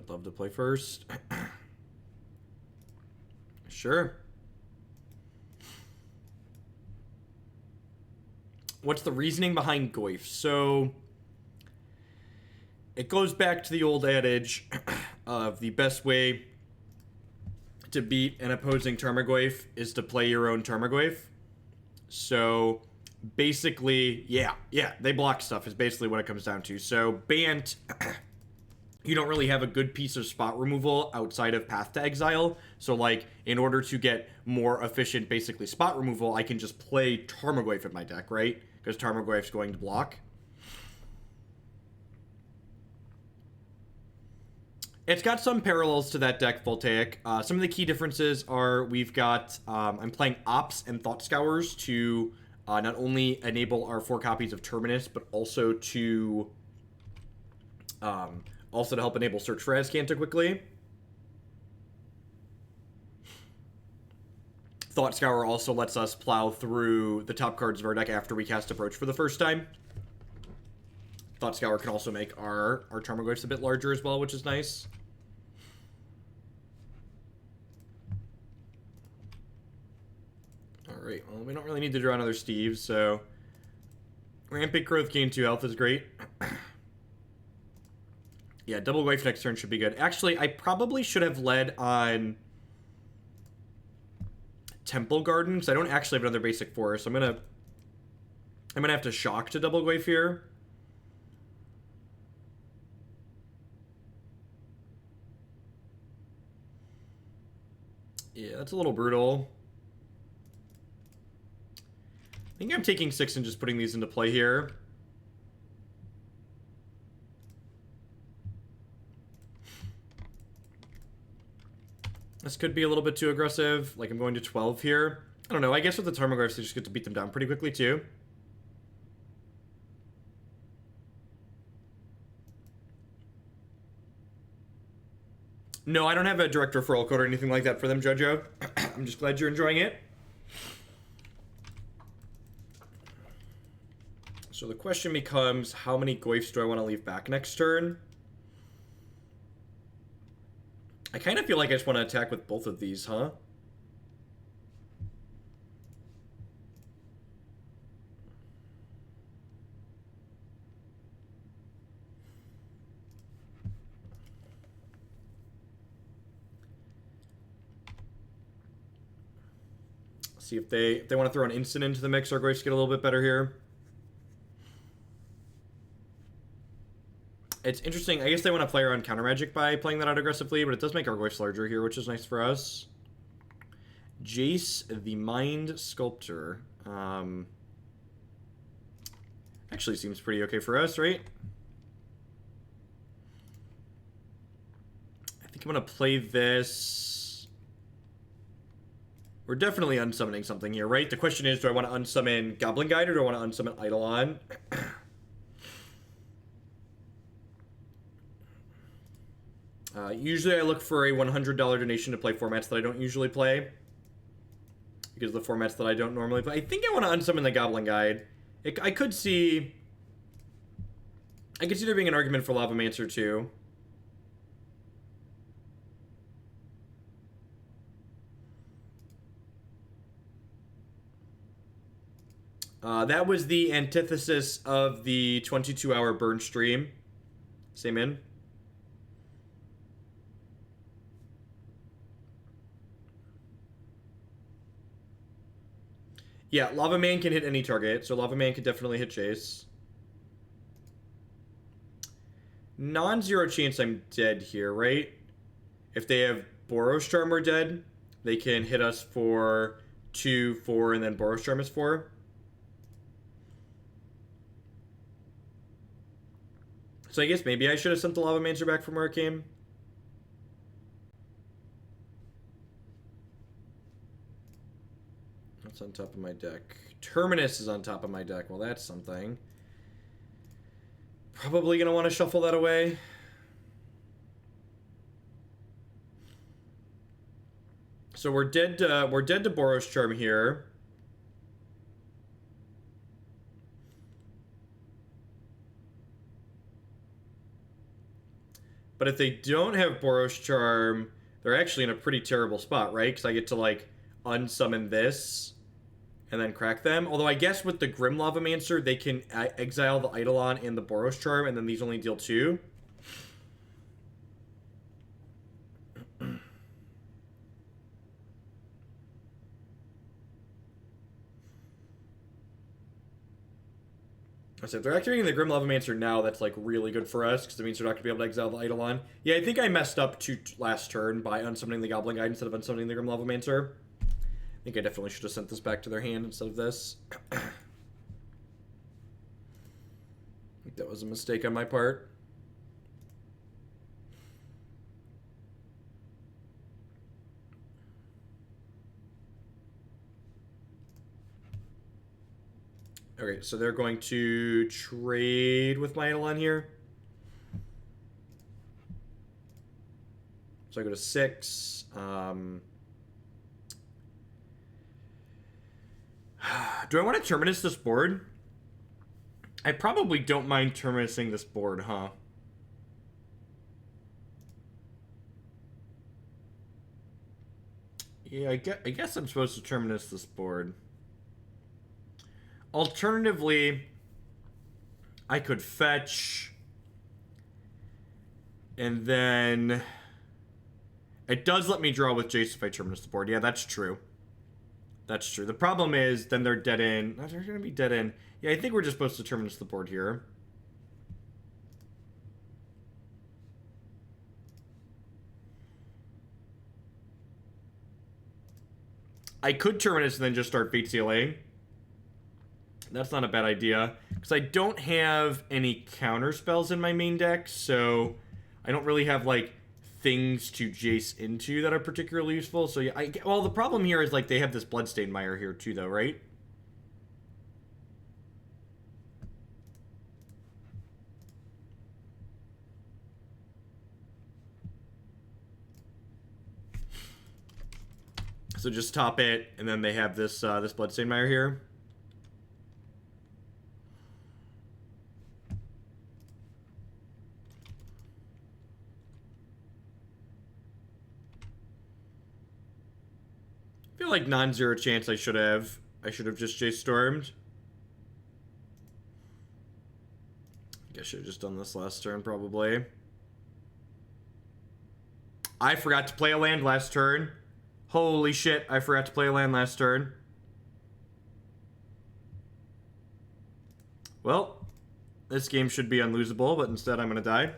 would love to play first. Sure. What's the reasoning behind Goyf? So it goes back to the old adage of the best way to beat an opposing Tarmogoyf is to play your own Tarmogoyf. So basically, yeah, they block stuff is basically what it comes down to. So Bant, you don't really have a good piece of spot removal outside of Path to Exile. So like, in order to get more efficient basically spot removal, I can just play Tarmogoyf in my deck, right? Because Tarmogoyf's going to block. It's got some parallels to that deck, Voltaic. Some of the key differences are we've got, I'm playing Ops and Thought Scours to not only enable our 4 copies of Terminus, but also to help enable Search for Azcanta quickly. Thought Scour also lets us plow through the top cards of our deck after we cast Approach for the first time. Thought Scour can also make our Tarmogoyfs a bit larger as well, which is nice. Alright, well, we don't really need to draw another Steve, so Rampant Growth gain 2 health is great. Yeah, double Goyf next turn should be good. Actually, I probably should have led on Temple Garden, because I don't actually have another basic forest. I'm gonna have to shock to double Goyf here. Yeah, that's a little brutal. I think I'm taking 6 and just putting these into play here. This could be a little bit too aggressive. Like, I'm going to 12 here. I don't know. I guess with the Tarmogoyfs, I just get to beat them down pretty quickly, too. No, I don't have a direct referral code or anything like that for them, Jojo. I'm just glad you're enjoying it. So the question becomes, how many Goyfs do I want to leave back next turn? I kind of feel like I just want to attack with both of these, huh? See if they want to throw an instant into the mix, our Goyfs get a little bit better here. It's interesting. I guess they want to play around counter magic by playing that out aggressively, but it does make our Goyfs larger here, which is nice for us. Jace, the Mind Sculptor. Actually seems pretty okay for us, right? I think I'm going to play this. We're definitely unsummoning something here, right? The question is, do I want to unsummon Goblin Guide or do I want to unsummon Eidolon? Usually I look for a $100 donation to play formats that I don't usually play. Because the formats that I don't normally play. I think I want to unsummon the Goblin Guide. I could see there being an argument for Lavamancer too. That was the antithesis of the 22-hour burn stream. Same in. Yeah, Lava Man can hit any target, so Lava Man can definitely hit Jace. Non-zero chance I'm dead here, right? If they have Boros Charm, we're dead. They can hit us for 2, 4, and then Boros Charm is 4. So I guess maybe I should have sent the Lavamancer back from where it came. What's on top of my deck? Terminus is on top of my deck. Well, that's something. Probably going to want to shuffle that away. So we're dead to Boros Charm here. But if they don't have Boros Charm, they're actually in a pretty terrible spot, right? Because I get to, like, unsummon this and then crack them. Although I guess with the Grim Lavamancer, they can exile the Eidolon and the Boros Charm, and then these only deal 2. So if they're activating the Grim Lavamancer now, that's, like, really good for us, because it means they're not going to be able to exile the Eidolon. Yeah, I think I messed up last turn by unsummoning the Goblin Guide instead of unsummoning the Grim Lavamancer. I think I definitely should have sent this back to their hand instead of this. I think that was a mistake on my part. Okay, so they're going to trade with my Eidolon here. So I go to 6. Do I want to Terminus this board? I probably don't mind Terminusing this board, huh? Yeah, I guess I'm supposed to Terminus this board. Alternatively, I could fetch, and then it does let me draw with Jace if I Terminus the board. Yeah, that's true. That's true. The problem is then they're dead in. They're going to be dead in. Yeah, I think we're just supposed to Terminus the board here. I could Terminus and then just start Fate Sealing. That's not a bad idea, because I don't have any counter spells in my main deck, so I don't really have, like, things to Jace into that are particularly useful. So, yeah, well, the problem here is, like, they have this Bloodstained Mire here, too, though, right? So just top it, and then they have this, this Bloodstained Mire here. I feel like non-zero chance I should have just Jace Stormed. I guess I should have just done this last turn, probably. I forgot to play a land last turn. Holy shit, I forgot to play a land last turn. Well, this game should be unlosable, but instead I'm gonna die.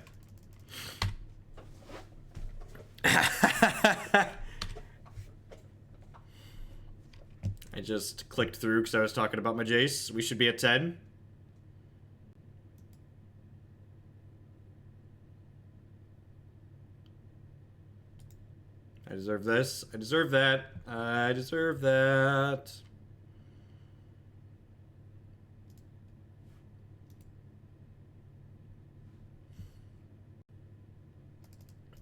I just clicked through because I was talking about my Jace. We should be at 10. I deserve this. I deserve that. I deserve that.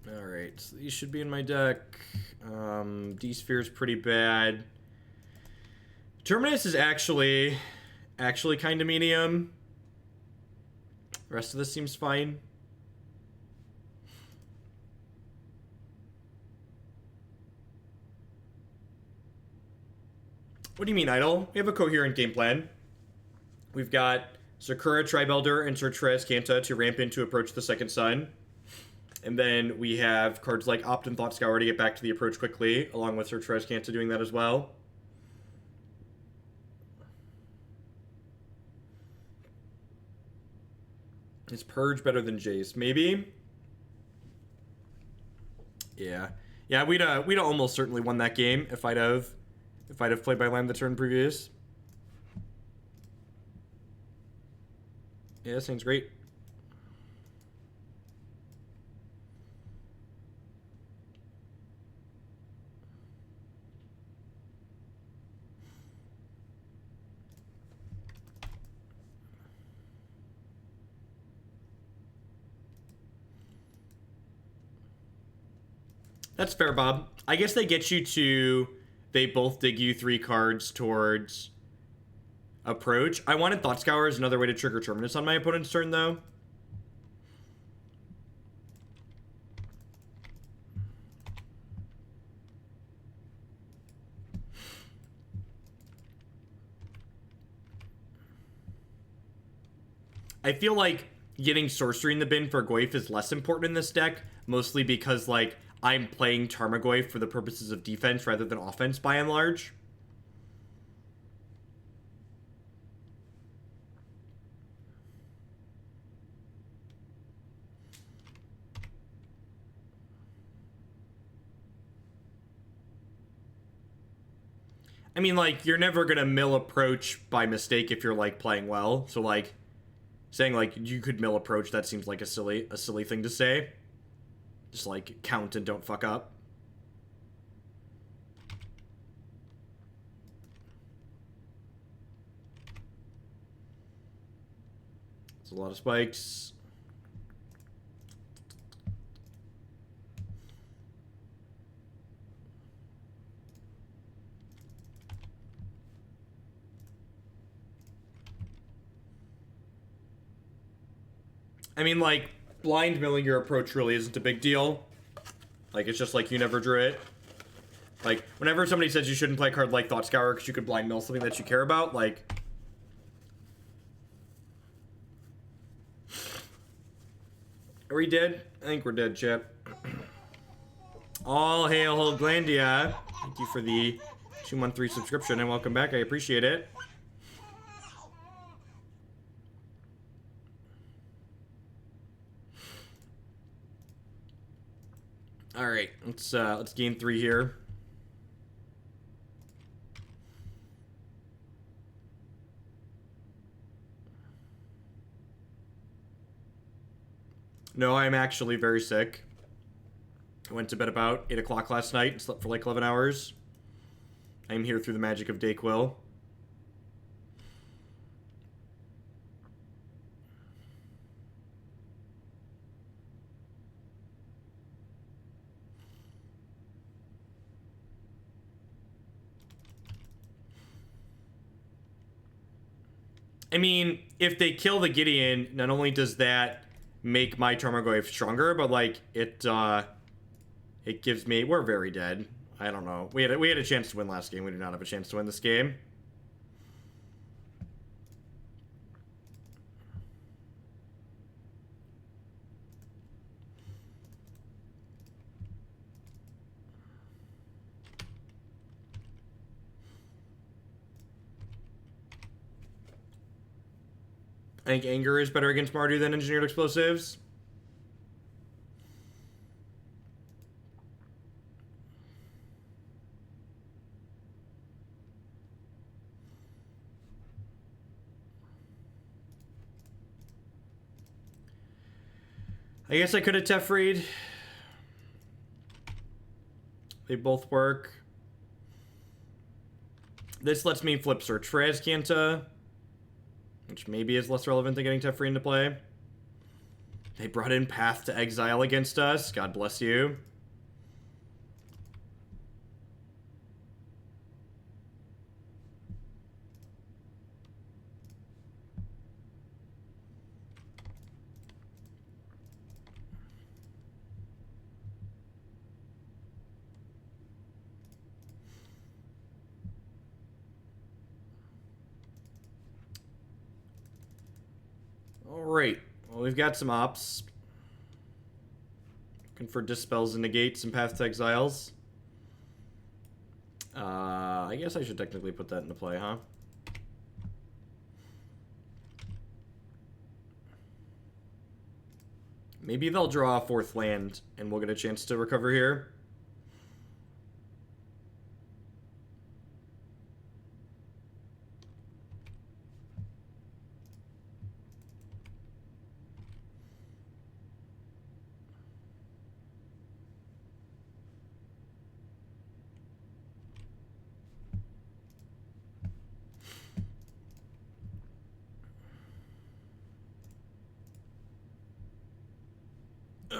Alright, so these should be in my deck. D-Sphere is pretty bad. Terminus is actually kind of medium. The rest of this seems fine. What do you mean, Idle? We have a coherent game plan. We've got Sakura-Tribe Elder and search for Azcanta to ramp in to approach the second sun. And then we have cards like Opt and Thought Scour to get back to the approach quickly, along with search for Azcanta doing that as well. Is Purge better than Jace? Maybe. Yeah. Yeah, we'd almost certainly won that game if I'd have played by land the turn previous. Yeah, that sounds great. That's fair, Bob. I guess they get you to... They both dig you 3 cards towards approach. I wanted Thought Scour as another way to trigger Terminus on my opponent's turn, though. I feel like getting sorcery in the bin for Goyf is less important in this deck, mostly because, like, I'm playing Tarmogoyf for the purposes of defense rather than offense by and large. I mean, like, you're never gonna mill approach by mistake if you're, like, playing well. So, like, saying, like, you could mill approach, that seems like a silly thing to say. Just, like, count and don't fuck up. It's a lot of spikes. I mean, like, blind milling your approach really isn't a big deal. Like, it's just like you never drew it. Like, whenever somebody says you shouldn't play a card like Thought Scour because you could blind mill something that you care about, like... Are we dead? I think we're dead, chat. All hail, Holglandia. Thank you for the 2-month subscription and welcome back. I appreciate it. All right, let's gain 3 here. No, I'm actually very sick. I went to bed about 8 o'clock last night and slept for like 11 hours. I'm here through the magic of Dayquil. I mean, if they kill the Gideon, not only does that make my Tarmogoyf stronger, but like it gives me... We're very dead. I don't know. We had a chance to win last game. We do not have a chance to win this game. I think Anger is better against Mardu than Engineered Explosives. I guess I could have Teferi'd. They both work. This lets me flip search for Azcanta, which maybe is less relevant than getting Teferi into play. They brought in Path to Exile against us. God bless you. Alright, well, we've got some ops. Looking for Dispels and Negates and Path to Exiles. I guess I should technically put that into play, huh? Maybe they'll draw a 4th land and we'll get a chance to recover here.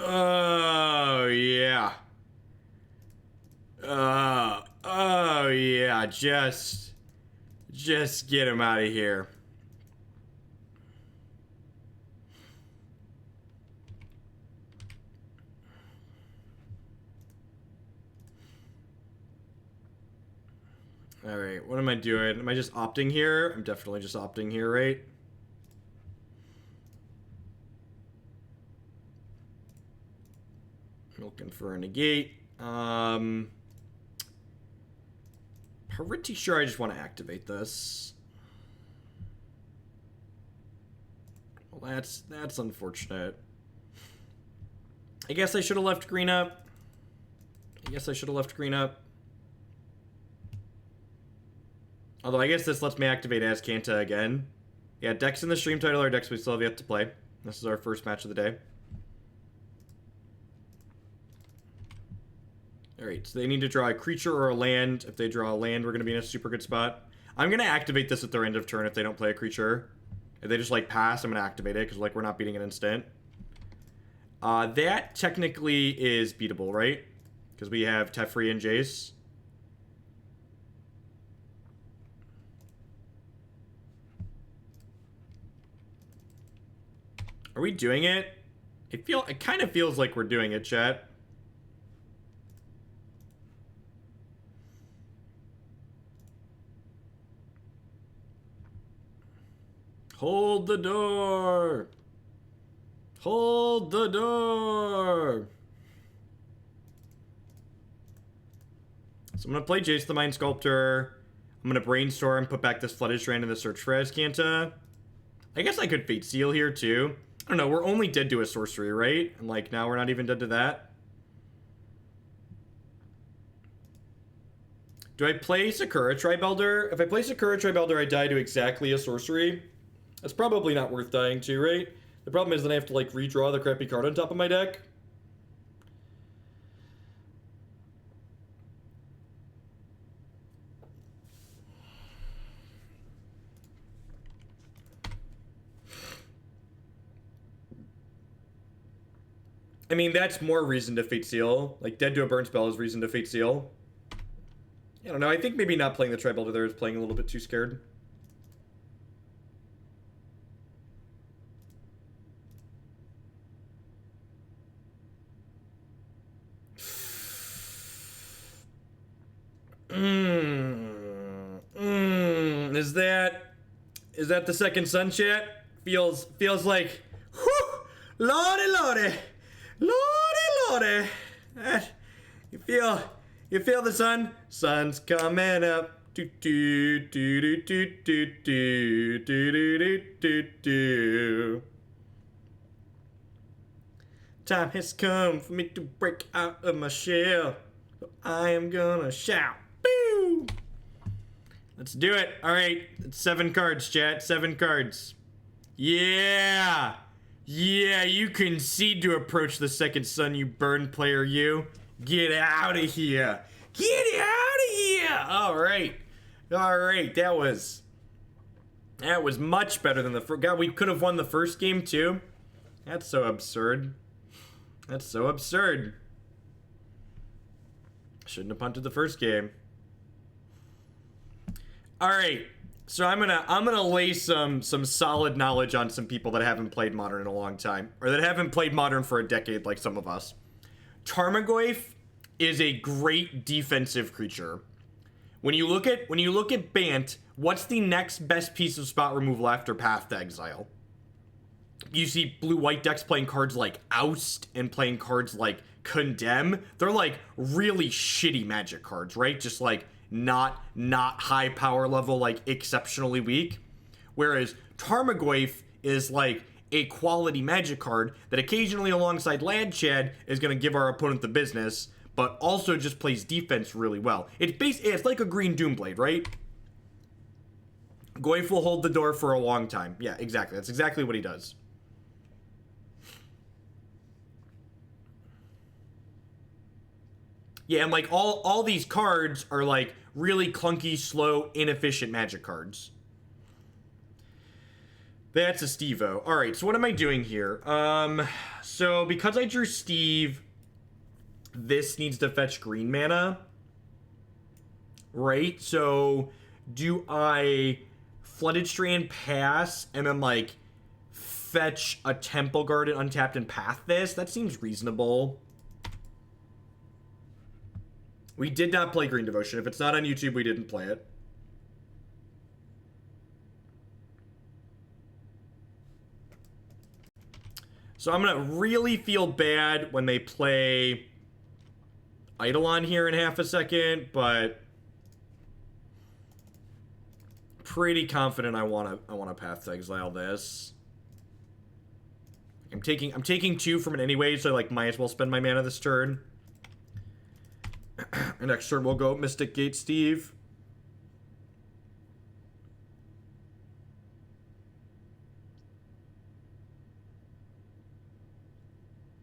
Oh, yeah. Oh, yeah. Just get him out of here. All right, what am I doing? Am I just opting here? I'm definitely just opting here, right? Looking for a negate. Pretty sure I just want to activate this. Well, that's unfortunate. I guess I should have left green up. Although I guess this lets me activate Azcanta again. Yeah, decks in the stream title are decks we still have yet to play. This is our first match of the day. Alright, so they need to draw a creature or a land. If they draw a land, we're going to be in a super good spot. I'm going to activate this at their end of turn if they don't play a creature. If they just, like, pass, I'm going to activate it, because, like, we're not beating an instant. That technically is beatable, right? Because we have Teferi and Jace. Are we doing it? It kind of feels like we're doing it, chat. Hold the door. Hold the door. So I'm going to play Jace the Mind Sculptor. I'm going to brainstorm, put back this Flooded Strand in the search for Azcanta. I guess I could Fate Seal here too. I don't know, we're only dead to a sorcery, right? And like now we're not even dead to that. Do I play Sakura-Tribe Elder? If I play Sakura-Tribe Elder, I die to exactly a sorcery. That's probably not worth dying to, right? The problem is then I have to, like, redraw the crappy card on top of my deck. I mean, that's more reason to Fate Seal. Like, dead to a burn spell is reason to Fate Seal. I don't know, I think maybe not playing the Tribe Elder there is playing a little bit too scared. Is that the second sun, chat? Feels like, whew, lordy, lordy, lordy, lordy. You feel the sun? Sun's coming up. Do do do do do do do do do do do. Time has come for me to break out of my shell. So I am gonna shout. Boo! Let's do it. All right, it's 7 cards, chat. 7 cards. Yeah. Yeah, you concede to approach the second sun, you burn player, you. Get out of here. Get out of here. All right. All right, that was much better than the first. God, we could have won the first game too. That's so absurd. That's so absurd. Shouldn't have punted the first game. All right, so I'm gonna lay some solid knowledge on some people that haven't played Modern in a long time, or that haven't played Modern for a decade, like some of us. Tarmogoyf is a great defensive creature. When you look at Bant, what's the next best piece of spot removal after Path to Exile? You see blue-white decks playing cards like Oust and playing cards like Condemn. They're like really shitty Magic cards, right? Just like not high power level, like exceptionally weak. Whereas Tarmogoyf is like a quality Magic card that occasionally alongside Lad Chad is going to give our opponent the business, but also just plays defense really well. It's like a green Doomblade, right? Goyf will hold the door for a long time. Yeah, exactly. That's exactly what he does. Yeah, and like all these cards are like really clunky, slow, inefficient Magic cards. That's a Steve-O. All right, so what am I doing here? So because I drew Steve, this needs to fetch green mana, right? So do I Flooded Strand pass and then like fetch a Temple Garden untapped and path this? That seems reasonable. We did not play Green Devotion. If it's not on YouTube, we didn't play it. So I'm going to really feel bad when they play Eidolon here in half a second, but pretty confident I want to Path to Exile this. I'm taking 2 from it anyway, so I like might as well spend my mana this turn. And next turn we'll go Mystic Gate Steve.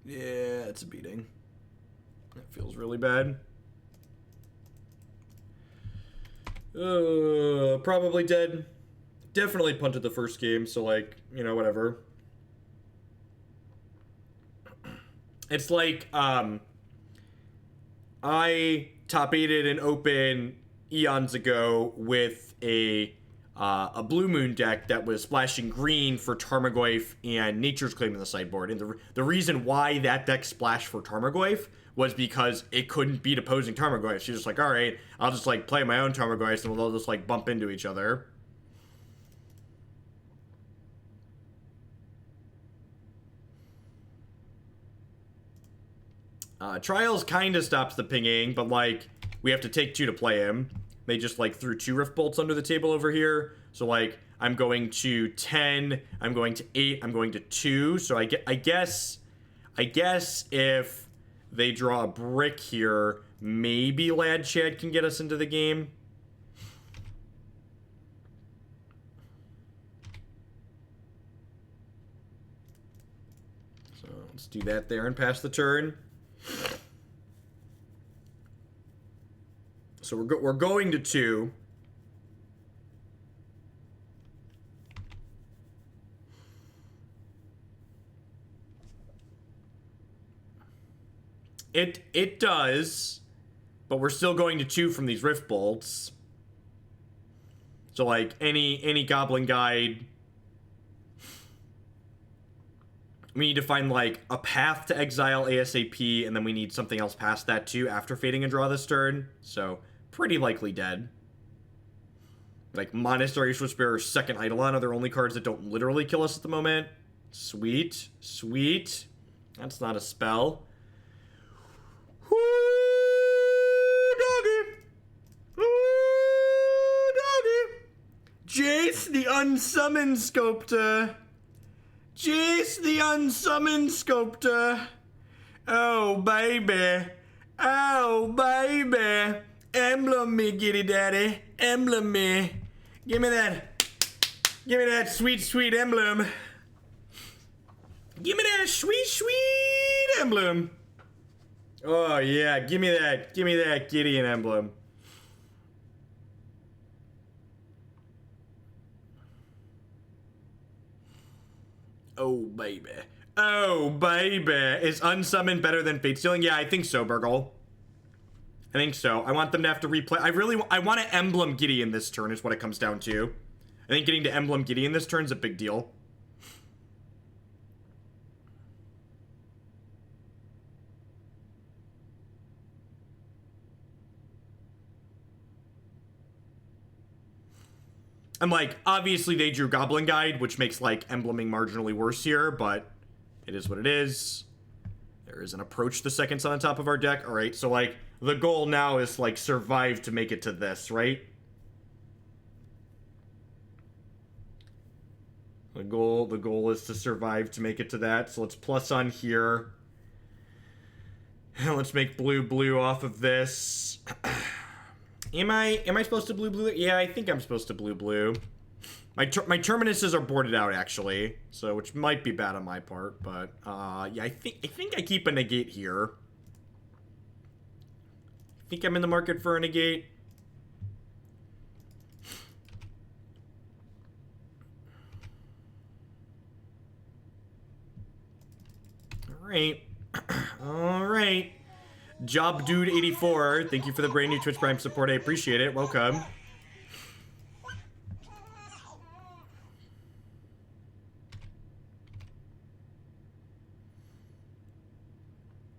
Yeah, it's a beating. That feels really bad. Probably dead. Definitely punted the first game, so like, you know, whatever. It's like, I top 8'd an open eons ago with a Blue Moon deck that was splashing green for Tarmogoyf and Nature's Claim in the sideboard. And the reason why that deck splashed for Tarmogoyf was because it couldn't beat opposing Tarmogoyfs. She's just like, all right, I'll just like play my own Tarmogoyfs and we'll just like bump into each other. Trials kind of stops the pinging, but like we have to take 2 to play him. They just like threw 2 Rift Bolts under the table over here. So like I'm going to 10, I'm going to 8, I'm going to 2. So I guess if they draw a brick here, maybe Lad Chad can get us into the game. So let's do that there and pass the turn. So we're going to 2. It does, but we're still going to 2 from these Rift Bolts. So like any Goblin Guide, we need to find like a path to Exile ASAP, and then we need something else past that too after fading and draw this turn. So pretty likely dead. Like Monastery Switchbearer or second Eidolon are their only cards that don't literally kill us at the moment. Sweet, sweet. That's not a spell. Woo, doggy. Woo, doggy. Jace the Unsummoned Sculptor. Jace the Unsummoned Sculptor. Oh, baby. Oh, baby. Emblem me, giddy daddy. Emblem me. Give me that. Give me that sweet, sweet emblem. Give me that sweet, sweet emblem. Oh, yeah. Give me that. Give me that Gideon emblem. Oh, baby. Oh, baby. Is Unsummoned better than Fate Stealing? Yeah, I think so, Burgle. I think so. I want them to have to replay. I want to Emblem Gideon this turn is what it comes down to. I think getting to Emblem Gideon this turn is a big deal. And, like, obviously they drew Goblin Guide, which makes, like, embleming marginally worse here, but it is what it is. There is an approach the second on the top of our deck. All right, so, like, the goal now is, like, survive to make it to this, right? The goal is to survive to make it to that. So let's plus on here. Let's make blue off of this. Am I supposed to blue? Yeah, I think I'm supposed to blue. My Terminuses are boarded out, actually, so which might be bad on my part, but yeah, I think I keep a Negate here. I think I'm in the market for a Negate. All right. All right. Job Dude 84, thank you for the brand new Twitch Prime support. I appreciate it. Welcome.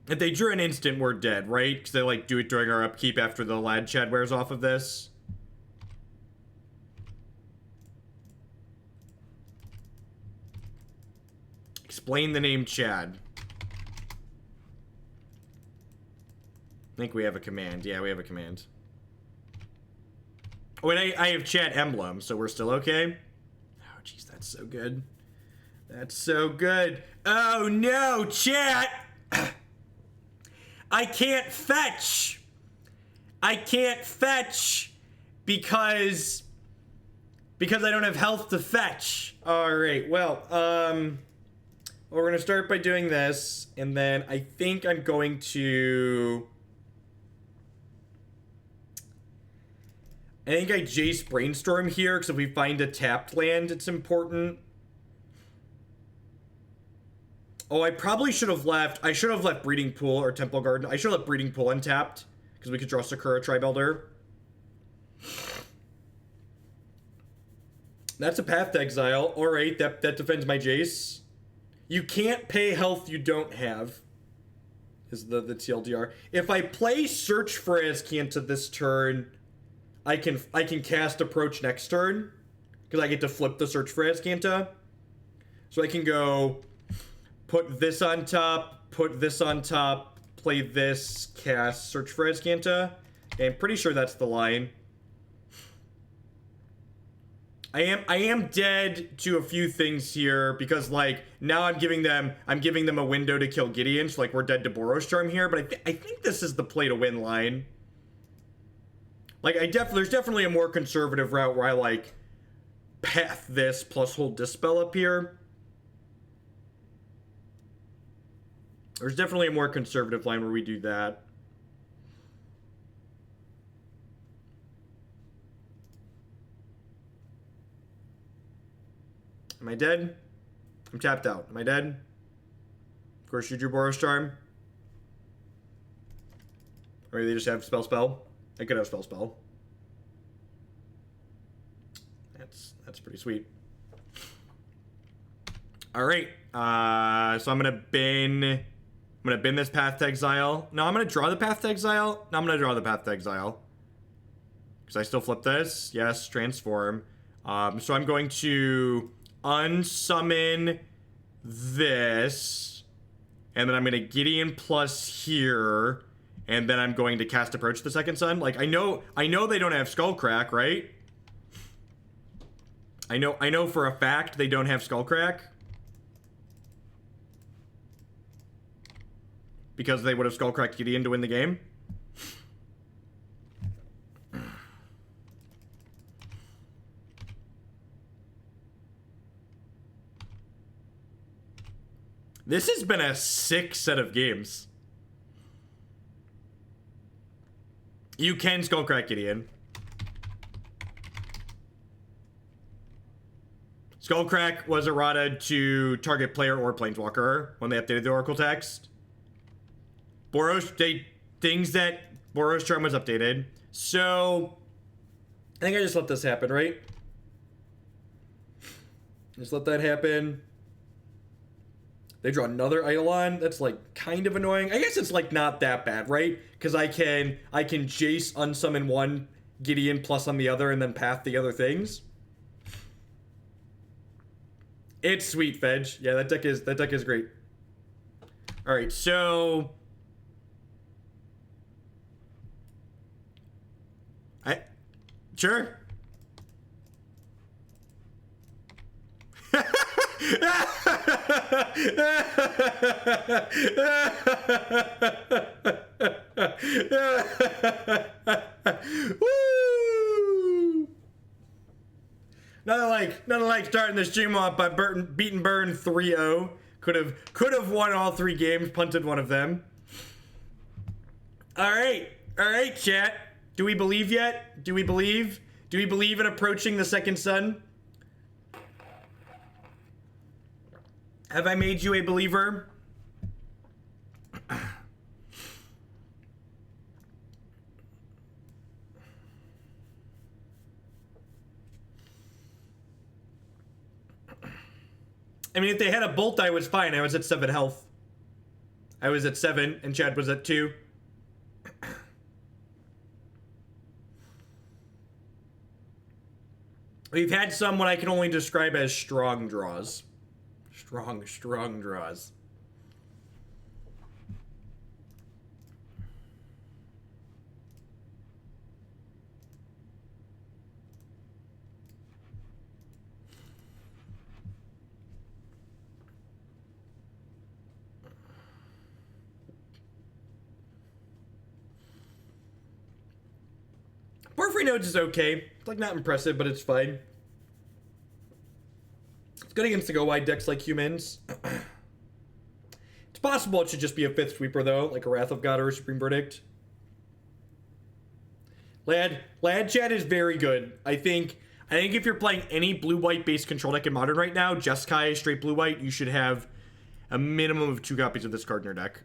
If they drew an instant, we're dead, right? Because they like do it during our upkeep after the Lad Chad wears off of this. Explain the name Chad. think we have a command. Yeah, we have a command. Oh, and I have chat emblem, so we're still okay. Oh, jeez, that's so good. That's so good. Oh, no, chat! I can't fetch! I can't fetch because I don't have health to fetch. All right, well, we're gonna start by doing this, and then I think I'm going to... I think I Jace Brainstorm here, because if we find a tapped land, it's important. Oh, I probably should have left... I should have left Breeding Pool or Temple Garden. I should have left Breeding Pool untapped, because we could draw Sakura-Tribe Elder. That's a Path to Exile. Alright, that defends my Jace. You can't pay health you don't have, is the TLDR. If I play Search for Azcanta this turn, I can cast Approach next turn, because I get to flip the Search for Azcanta. So I can go put this on top, put this on top, play this, cast Search for Azcanta. And I'm pretty sure that's the line. I am dead to a few things here because, like, now I'm giving them a window to kill Gideon, so like we're dead to Boros Charm here, but I think this is the play to win line. Like, there's definitely a more conservative route where I like path this plus hold Dispel up here. There's definitely a more conservative line where we do that. Am I dead? I'm tapped out. Am I dead? Of course you drew Boros Charm. Or they just have Spell. I could have Spell. That's pretty sweet. Alright. So I'm gonna bin this Path to Exile. No, I'm gonna draw the Path to Exile. No, I'm gonna draw the Path to Exile. Because I still flip this. Yes, transform. So I'm going to unsummon this, and then I'm gonna Gideon plus here, and then I'm going to cast Approach the second sun. Like, I know they don't have Skullcrack, right? I know for a fact they don't have Skullcrack, because they would have Skullcracked Gideon to win the game. This has been a sick set of games. You can Skullcrack Gideon. Skullcrack was errata to target player or planeswalker when they updated the Oracle text. Boros Charm was updated. So I think I just let this happen, right? Just let that happen. They draw another Eidolon. That's like kind of annoying. I guess it's like not that bad, right? Because I can Jace unsummon one, Gideon plus on the other, and then path the other things. It's sweet, Veg. Yeah, that deck is great. All right, so sure. Woo! Nothing like starting the stream off by beating Burn 3-0. Could have won all 3 games, punted one of them. All right, chat. Do we believe yet? Do we believe in approaching the second sun? Have I made you a believer? I mean, if they had a bolt, I was fine. I was at 7 health. I was at 7, and Chad was at 2. We've had some what I can only describe as strong draws. Strong draws. Porphyry Nodes is okay. It's like not impressive, but it's fine. It's good against the go-wide decks like humans. It's possible it should just be a 5th sweeper though, like a Wrath of God or a Supreme Verdict. Lad Chat is very good. I think if you're playing any blue-white based control deck in Modern right now, Jeskai, straight blue-white, you should have a minimum of 2 copies of this card in your deck.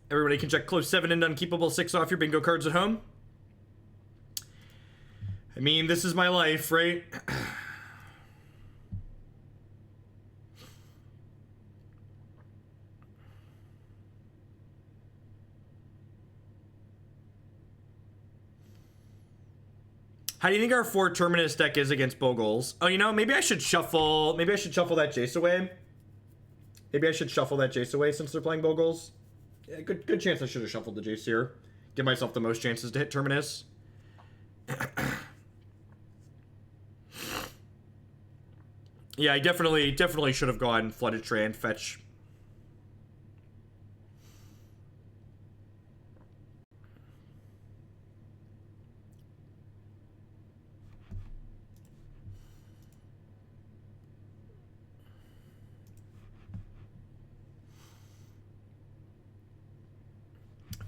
Everybody can check close 7 and unkeepable 6 off your bingo cards at home. I mean, this is my life, right? How do you think our 4 Terminus deck is against Bogles? Oh, you know, maybe I should shuffle that Jace away. Maybe I should shuffle that Jace away since they're playing Bogles. Yeah, good chance I should have shuffled the Jace here. Give myself the most chances to hit Terminus. Yeah, I definitely should have gone Flooded Strand, fetch.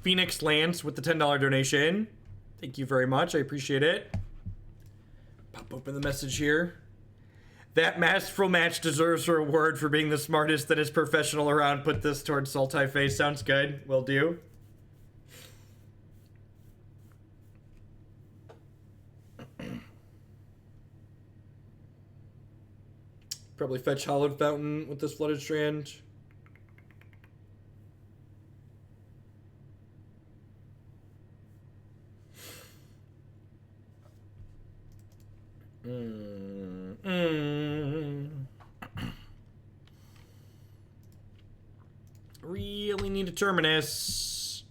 Phoenix Lance with the $10 donation. Thank you very much. I appreciate it. Pop open the message here. That masterful match deserves a reward for being the smartest that is professional around. Put this towards Sultai face. Sounds good. Will do. Probably fetch Hallowed Fountain with this Flooded Strand. Really need a Terminus.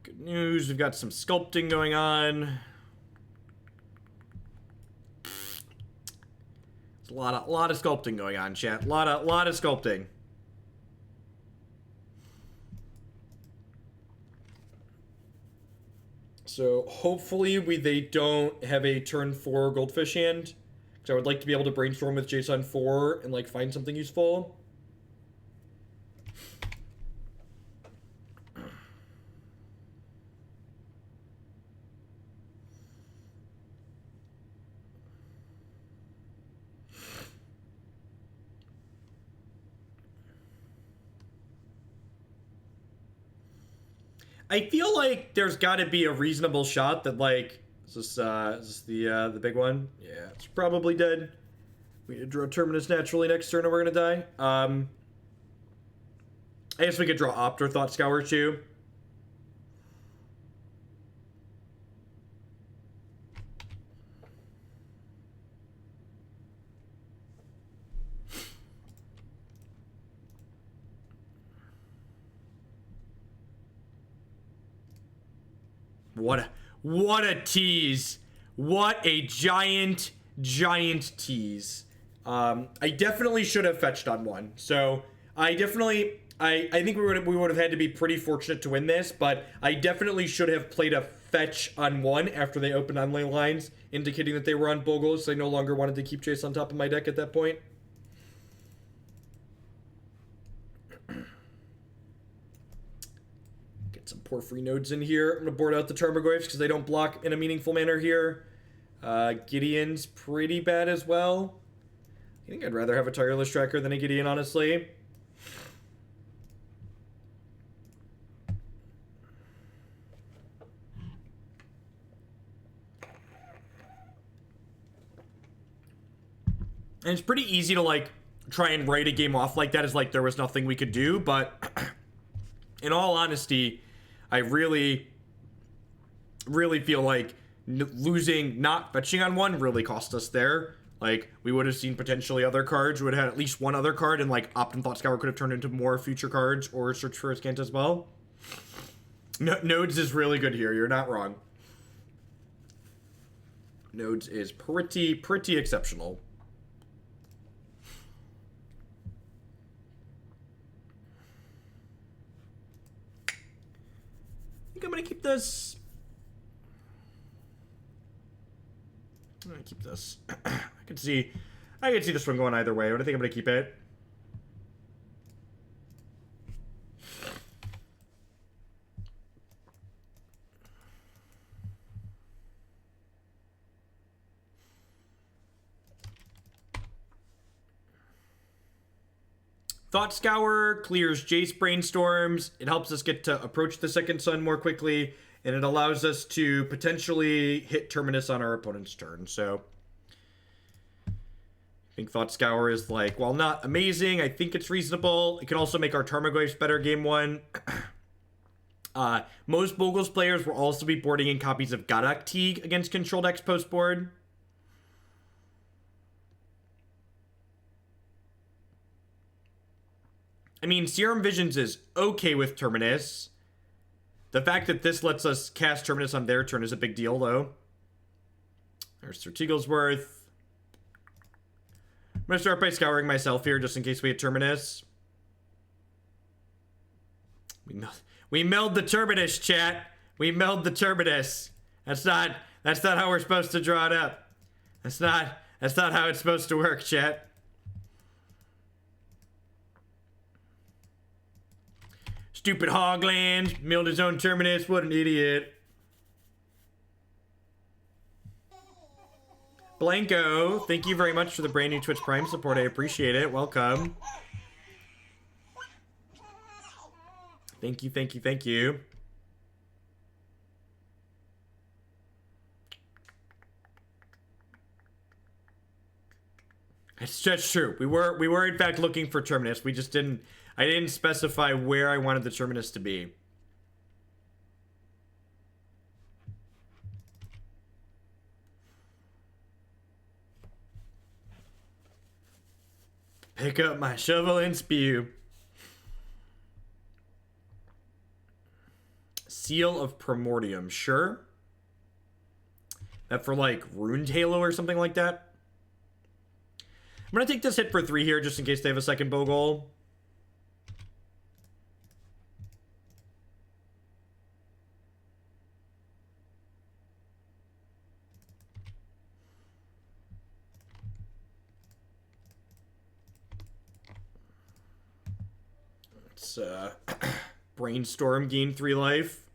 Good news, we've got some sculpting going on. There's a lot of sculpting going on, chat. A lot of sculpting. So hopefully they don't have a turn 4 Goldfish hand. Because I would like to be able to brainstorm with Jace on 4 and like find something useful. I feel like there's got to be a reasonable shot that, like, is this the big one? Yeah, it's probably dead. We could draw Terminus naturally next turn, or we're gonna die. I guess we could draw Opt or Thought Scour too. What a tease. What a giant tease. I definitely should have fetched on 1. So I think we would have had to be pretty fortunate to win this, but I definitely should have played a fetch on 1 after they opened on ley lines, indicating that they were on Bogles. So I no longer wanted to keep Jace on top of my deck at that point. Some Porphyry Nodes in here. I'm going to board out the Tarmogoyfs because they don't block in a meaningful manner here. Gideon's pretty bad as well. I think I'd rather have a Tireless Tracker than a Gideon, honestly. And it's pretty easy to, like, try and write a game off like that as, like, there was nothing we could do, but in all honesty, I really feel like losing, not fetching on 1 really cost us there. Like, we would have seen potentially other cards. We would have had at least one other card, and, like, Opt and Thought Scour could have turned into more future cards, or Search for Azcanta as well. Nodes is really good here. You're not wrong. Nodes is pretty exceptional. keep this? I'm gonna keep this. I can see this one going either way, but I think I'm gonna keep it. Thought Scour clears Jace brainstorms. It helps us get to approach the second sun more quickly, and it allows us to potentially hit Terminus on our opponent's turn. So I think Thought Scour is like, while not amazing, I think it's reasonable. It can also make our Tarmogoyfs better game one. Most Bogles players will also be boarding in copies of Gadak Teague against controlled X post board. I mean, Serum Visions is okay with Terminus. The fact that this lets us cast Terminus on their turn is a big deal, though. There's Sir Teaglesworth. I'm going to start by scouring myself here, just in case we hit Terminus. We milled the Terminus, chat. We milled the Terminus. That's not how we're supposed to draw it up. That's not how it's supposed to work, chat. Stupid Hogland, milled his own Terminus, what an idiot. Blanco, thank you very much for the brand new Twitch Prime support, I appreciate it, welcome. Thank you, thank you, thank you. It's just true, we were in fact looking for Terminus, we just didn't... I didn't specify where I wanted the Terminus to be. Pick up my shovel and spew. Seal of Primordium, sure. That for like Runed Halo or something like that. I'm gonna take this hit for 3 here just in case they have a second Bogle. Brainstorm, gain 3 life.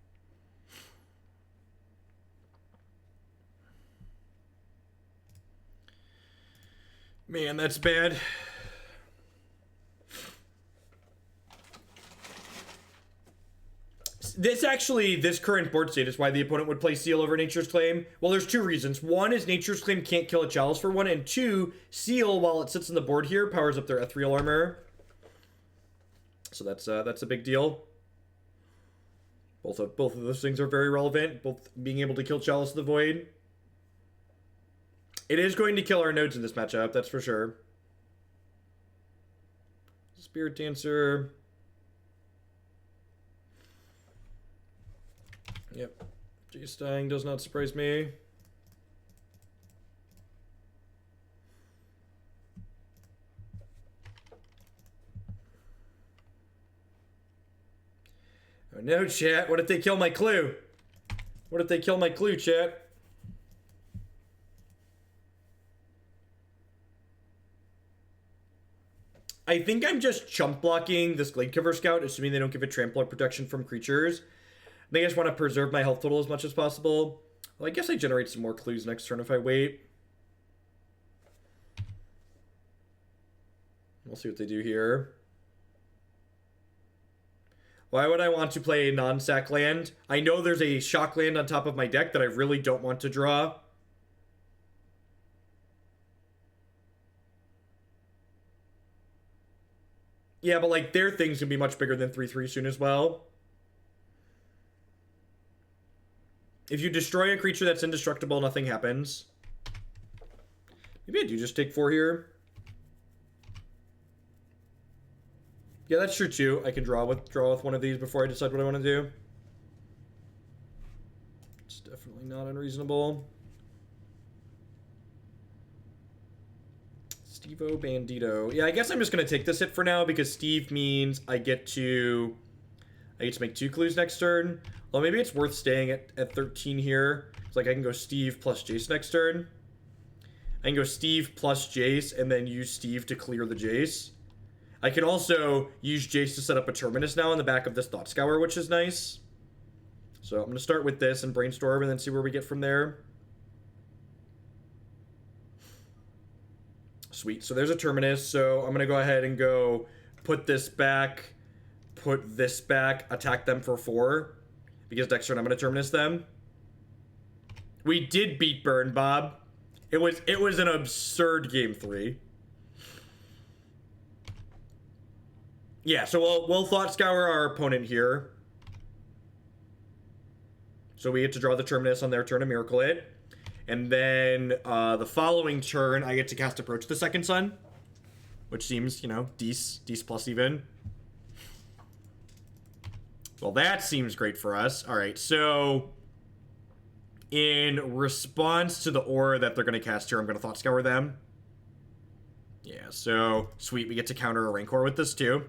Man, that's bad. This current board state is why the opponent would play Seal over Nature's Claim. Well, there's 2 reasons. One is Nature's Claim can't kill a Chalice for 1, and 2, Seal, while it sits on the board here, powers up their Ethereal Armor. So that's a big deal. Both of those things are very relevant. Both being able to kill Chalice of the Void. It is going to kill our nodes in this matchup, that's for sure. Spirit Dancer. Yep. Jace dying does not surprise me. Oh no, chat. What if they kill my clue? What if they kill my clue, chat? I think I'm just chump blocking this Glade Cover Scout, assuming they don't give it Trampler protection from creatures. I think I just want to preserve my health total as much as possible. Well, I guess I generate some more clues next turn if I wait. We'll see what they do here. Why would I want to play a non-sack land? I know there's a shock land on top of my deck that I really don't want to draw. Yeah, but like their thing's gonna be much bigger than 3/3 soon as well. If you destroy a creature that's indestructible, nothing happens. Maybe I do just take 4 here. Yeah, that's true too. I can draw with one of these before I decide what I want to do. It's definitely not unreasonable. Steve-O Bandito. Yeah, I guess I'm just gonna take this hit for now because Steve means I get to I get to make 2 clues next turn. Well, maybe it's worth staying at 13 here. It's like I can go Steve plus Jace next turn. I can go Steve plus Jace and then use Steve to clear the Jace. I can also use Jace to set up a Terminus now on the back of this Thought Scour, which is nice. So I'm going to start with this and brainstorm and then see where we get from there. Sweet. So there's a Terminus. So I'm going to go ahead and go put this back, attack them for 4. Because next turn I'm going to Terminus them. We did beat Burn, Bob. It was an absurd game 3. Yeah, so we'll Thought Scour our opponent here. So we get to draw the Terminus on their turn and Miracle it. And then the following turn, I get to cast Approach the Second Sun. Which seems, you know, Dece plus even. Well, that seems great for us. Alright, so in response to the aura that they're going to cast here, I'm going to Thought Scour them. Yeah, so sweet, we get to counter a Rancor with this too.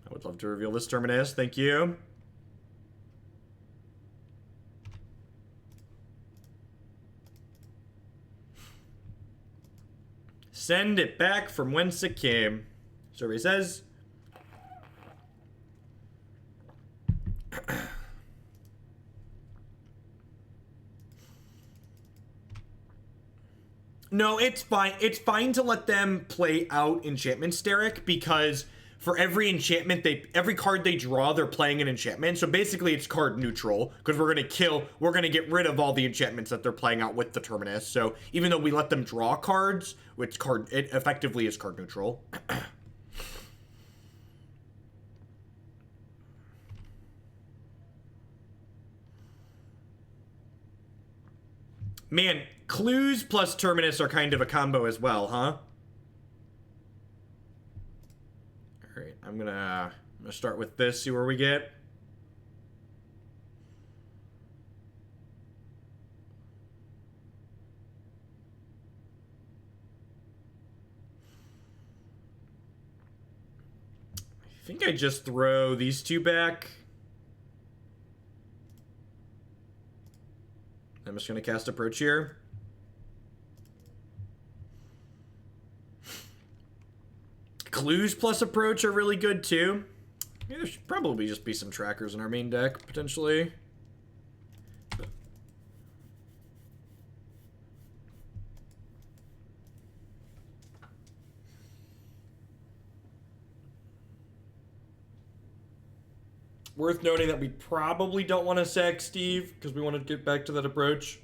I would love to reveal this Terminus, thank you. Send it back from whence it came. Survey says. No, it's fine. It's fine to let them play out enchantments, Derek, because for every enchantment every card they draw, they're playing an enchantment. So basically it's card neutral, because we're gonna get rid of all the enchantments that they're playing out with the Terminus. So even though we let them draw cards, it effectively is card neutral. Man, clues plus Terminus are kind of a combo as well, huh? Alright, I'm gonna start with this, see where we get. I think I just throw these 2 back. I'm just going to cast Approach here. Clues plus Approach are really good too. Yeah, there should probably just be some trackers in our main deck, potentially. Worth noting that we probably don't want to sack Steve, because we want to get back to that Approach.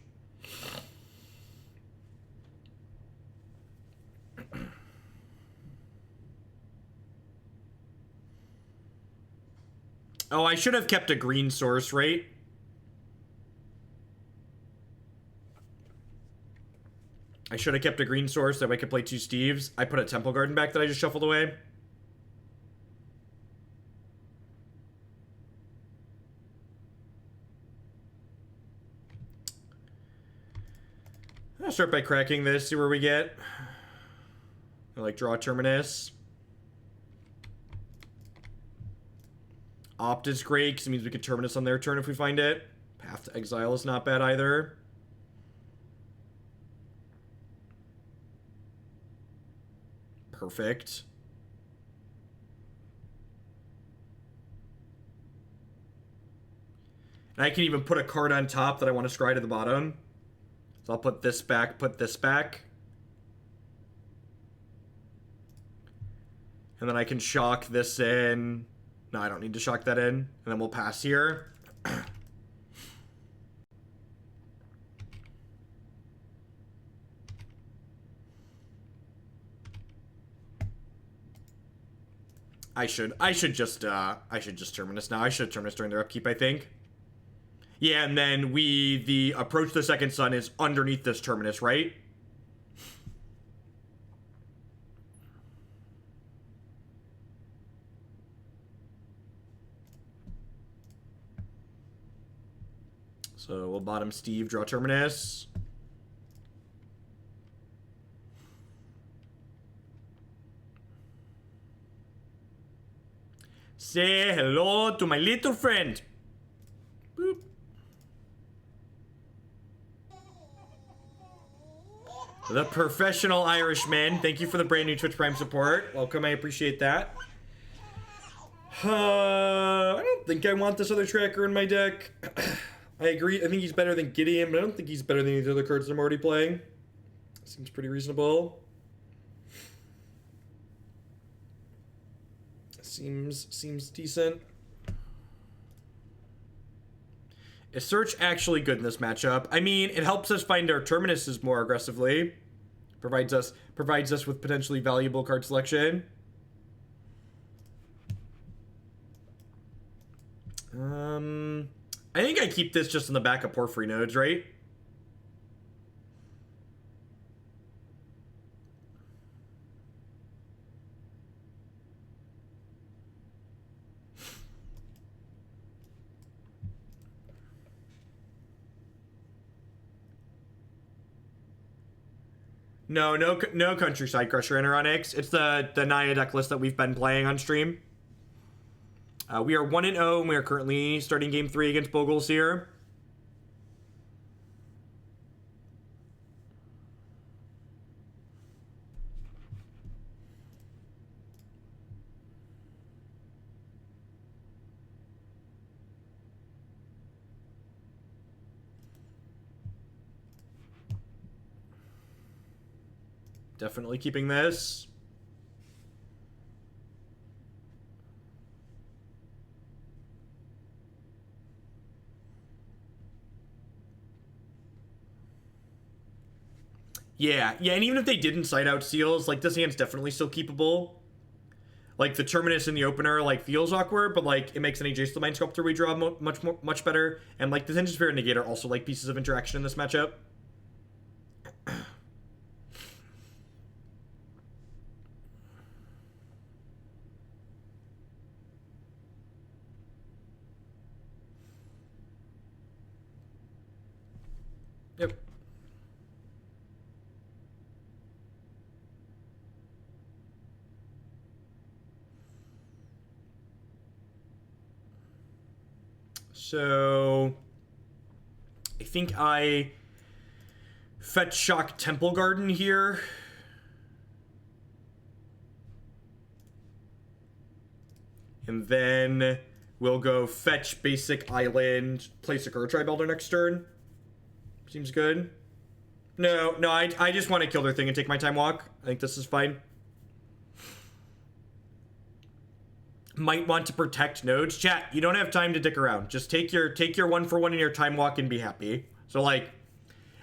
Oh, I should have kept a green source, right? I should have kept a green source, that way I could play 2 Steves. I put a Temple Garden back that I just shuffled away. I'll start by cracking this, see where we get. I like draw Terminus. Opt is great, because it means we can Terminus on their turn if we find it. Path to Exile is not bad either. Perfect. And I can even put a card on top that I want to scry to the bottom. So I'll put this back, put this back. And then I can shock this in. No, I don't need to shock that in. And then we'll pass here. I should just Terminus now. I should Terminus during their upkeep, I think. Yeah, and then the Approach the Second Sun is underneath this Terminus, right? So we'll bottom Steve, draw Terminus. Say hello to my little friend. Boop. The Professional Irishman. Thank you for the brand new Twitch Prime support. Welcome, I appreciate that. I don't think I want this other tracker in my deck. I agree. I think he's better than Gideon, but I don't think he's better than these other cards I'm already playing. Seems pretty reasonable. Seems decent. Is Search actually good in this matchup? I mean, it helps us find our Terminuses more aggressively. Provides us with potentially valuable card selection. I think I keep this just in the back of Porphyry Nodes, right? No Countryside Crusher in Onyx. It's the Naya deck list that we've been playing on stream. We are 1-0, and we are currently starting game 3 against Bogles here. Definitely keeping this. Yeah, and even if they didn't side out seals, like, this hand's definitely still keepable. Like, the Terminus in the opener, like, feels awkward, but, like, it makes any Jace the Mind Sculptor we draw much better. And, like, the Detention Sphere and Negate are also, like, pieces of interaction in this matchup. Yep. So I think I fetch Shock Temple Garden here. And then we'll go fetch basic island, play Sakura-Tribe Elder next turn. Seems good. No, I just want to kill their thing and take my time walk. I think this is fine. Might want to protect nodes. Chat, you don't have time to dick around. Just take your 1-for-1 in your time walk and be happy. So, like,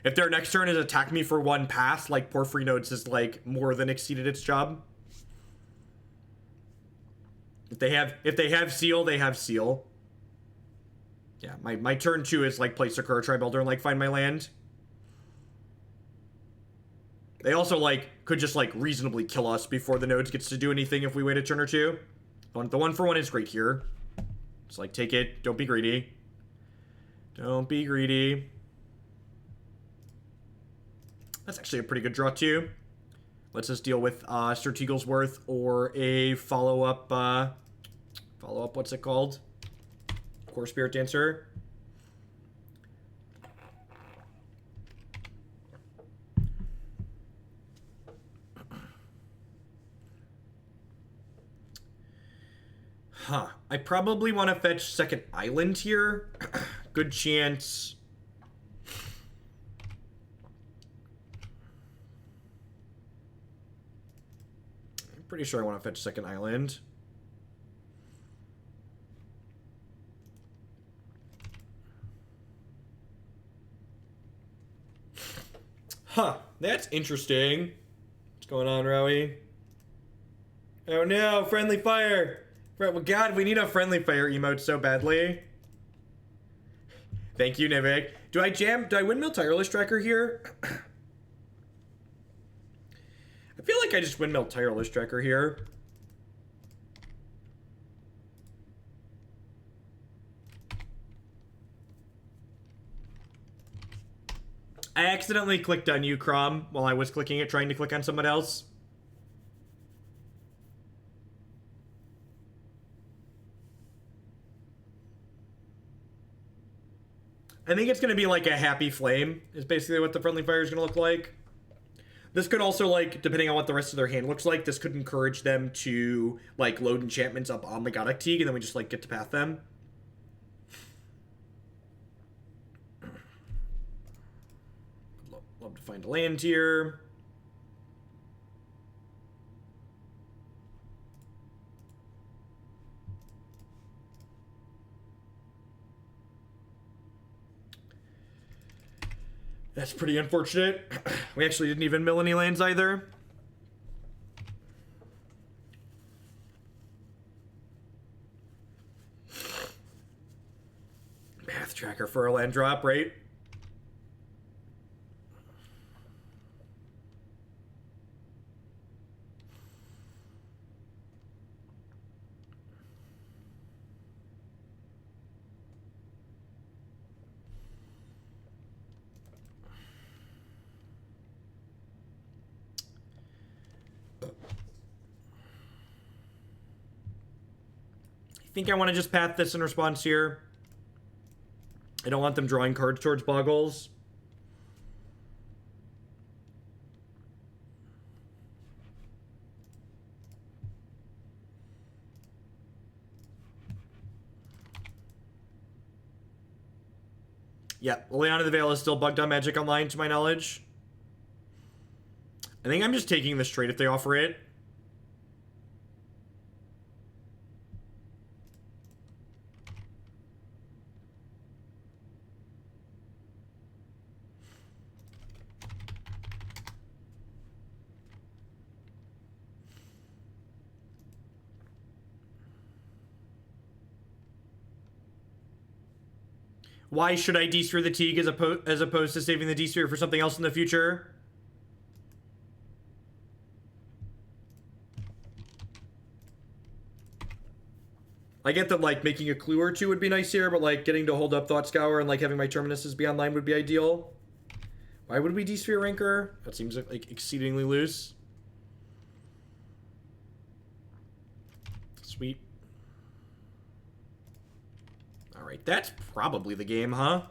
if their next turn is attack me for 1 pass, like, Porphyry Nodes is, like, more than exceeded its job. If they have seal, they have seal. Yeah, my turn 2 is, like, play Sakura-Tribe Elder and, like, find my land. They also, like, could just, like, reasonably kill us before the nodes gets to do anything if we wait a turn or two. The 1-for-1 is great here. Just, like, take it. Don't be greedy. Don't be greedy. That's actually a pretty good draw, too. Let's just deal with Sir Teaglesworth or a follow-up, what's it called? Core Spirit Dancer. Huh. I probably want to fetch second island here. Good chance. I'm pretty sure I want to fetch second island. Huh. That's interesting. What's going on, Rowie? Oh no, friendly fire! Well, God, we need a friendly fire emote so badly. Thank you, Nivik. Do I windmill Tireless Tracker here? I feel like I just windmill Tireless Tracker here. I accidentally clicked on you, Crom, while I was clicking it, trying to click on someone else. I think it's going to be like a happy flame is basically what the friendly fire is going to look like. This could also, like, depending on what the rest of their hand looks like, this could encourage them to, like, load enchantments up on the Godok Teague, and then we just, like, get to path them. Love to find a land here. That's pretty unfortunate. We actually didn't even mill any lands either. Math tracker for a land drop, right? I think I want to just path this in response here. I don't want them drawing cards towards Bogles. Yeah, Leon of the Veil is still bugged on Magic Online, to my knowledge. I think I'm just taking this trade if they offer it. Why should I D-Sphere the Teague as opposed to saving the D-Sphere for something else in the future? I get that, like, making a clue or two would be nice here, but, like, getting to hold up Thought Scour and, like, having my Terminuses be online would be ideal. Why would we D-Sphere Ranker? That seems, like, exceedingly loose. Sweet. Alright, that's probably the game, huh?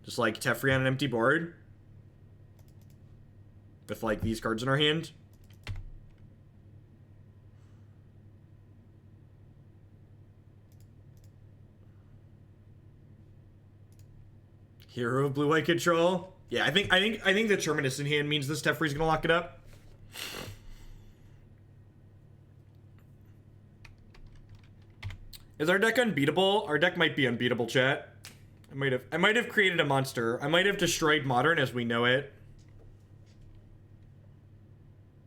Just, like, Teferi on an empty board. With, like, these cards in our hand. Hero of blue-white control. Yeah, I think the Terminus in hand means this Teferi's gonna lock it up. Is our deck unbeatable? Our deck might be unbeatable, chat. I might have created a monster. I might have destroyed Modern as we know it.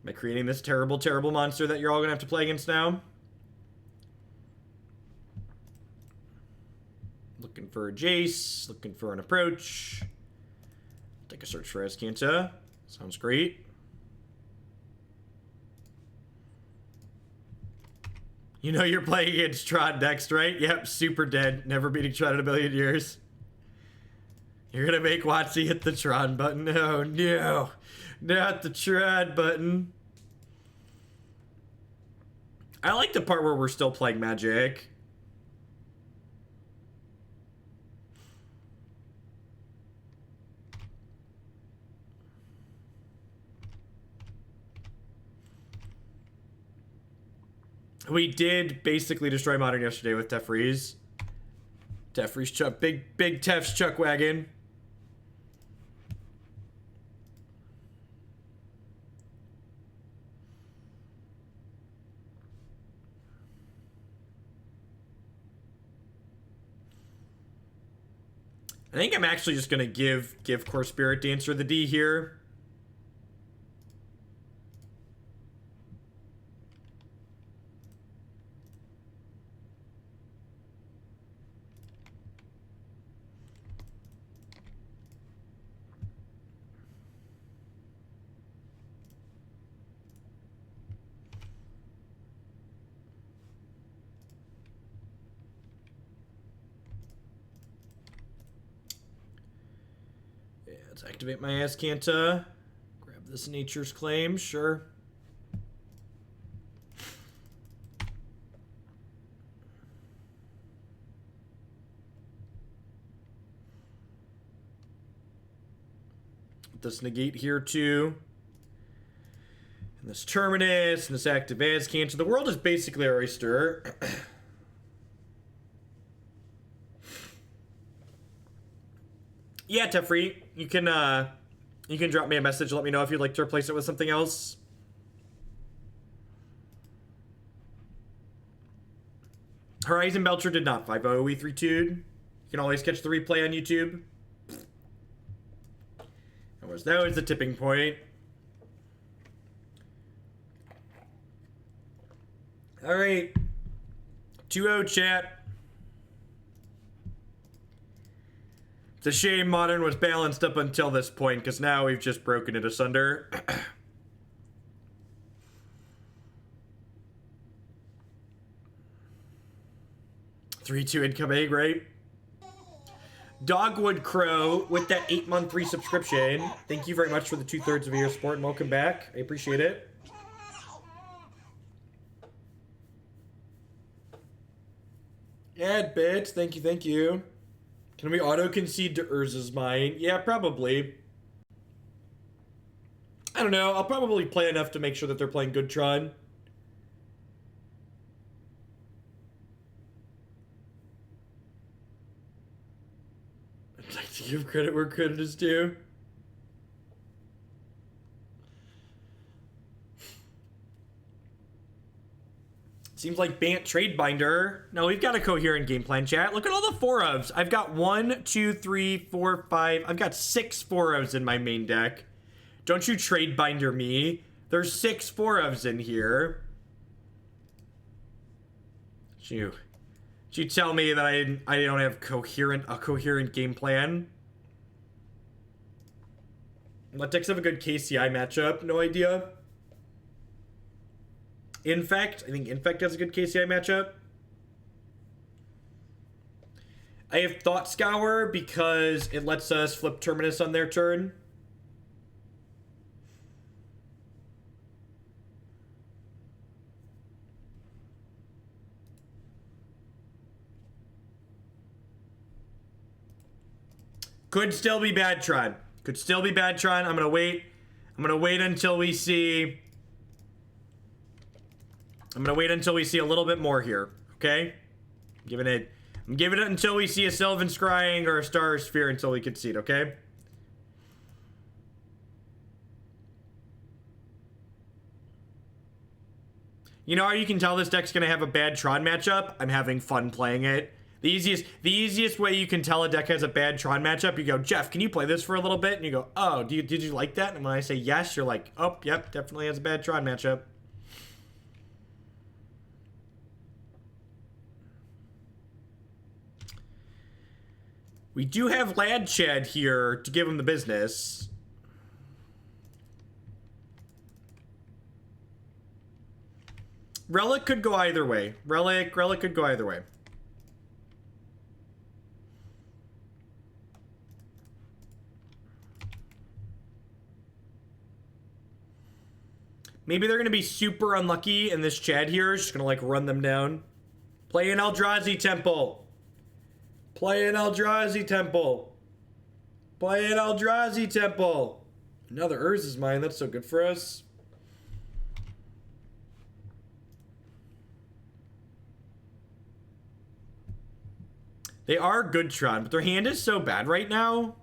By creating this terrible, terrible monster that you're all gonna have to play against now. Looking for a Jace. Looking for an approach. Take a search for Azcanta. Sounds great. You know you're playing against Tron next, right? Yep, super dead. Never beating Tron in a million years. You're gonna make Watsy hit the Tron button. Oh no. Not the Tron button. I like the part where we're still playing Magic. We did basically destroy Modern yesterday with Teferi's. Teferi's Chuck. Big Tef's Chuck Wagon. I think I'm actually just gonna give Core Spirit Dancer the D here. Let's activate my Azcanta. Grab this Nature's Claim, sure. this Negate here too. And this Terminus, and this active Azcanta. The world is basically our oyster. Yeah, Teferi, you can drop me a message, let me know if you'd like to replace it with something else. Horizon Belcher did not 5-0 E3 2'd. You can always catch the replay on YouTube. That was the tipping point. Alright. 2-0 chat. It's a shame Modern was balanced up until this point, because now we've just broken it asunder. 3-2 incoming, right? Dogwood Crow with that 8-month free subscription. Thank you very much for the 2/3 of your support and welcome back. I appreciate it. Ad bits, thank you, thank you. Can we auto-concede to Urza's Mine? Yeah, probably. I don't know, I'll probably play enough to make sure that they're playing good Tron. I'd like to give credit where credit is due. Seems like Bant trade binder. No, we've got a coherent game plan, chat. Look at all the 4-ofs. I've got 1, 2, 3, 4, 5. I've got 6 4-ofs in my main deck. Don't you trade binder me. There's 6 4-ofs in here. You tell me that I don't have a coherent game plan? What decks have a good KCI matchup? No idea. Infect. I think Infect has a good KCI matchup. I have Thought Scour because it lets us flip Terminus on their turn. Could still be bad Tron. Could still be bad Tron. I'm gonna wait. I'm gonna wait until we see a little bit more here, okay? I'm giving it until we see a Sylvan Scrying or a Star Sphere until we concede, okay? You know how you can tell this deck's gonna have a bad Tron matchup? I'm having fun playing it. The easiest way you can tell a deck has a bad Tron matchup, you go, Jeff, can you play this for a little bit? And you go, oh, did you like that? And when I say yes, you're like, oh, yep, definitely has a bad Tron matchup. We do have Lad Chad here to give him the business. Relic could go either way. Relic could go either way. Maybe they're going to be super unlucky and this Chad here is just going to like run them down. Play an Eldrazi Temple. Play an Eldrazi Temple. Play an Eldrazi Temple. Another Urza's Mine. That's so good for us. They are good Tron, but their hand is so bad right now.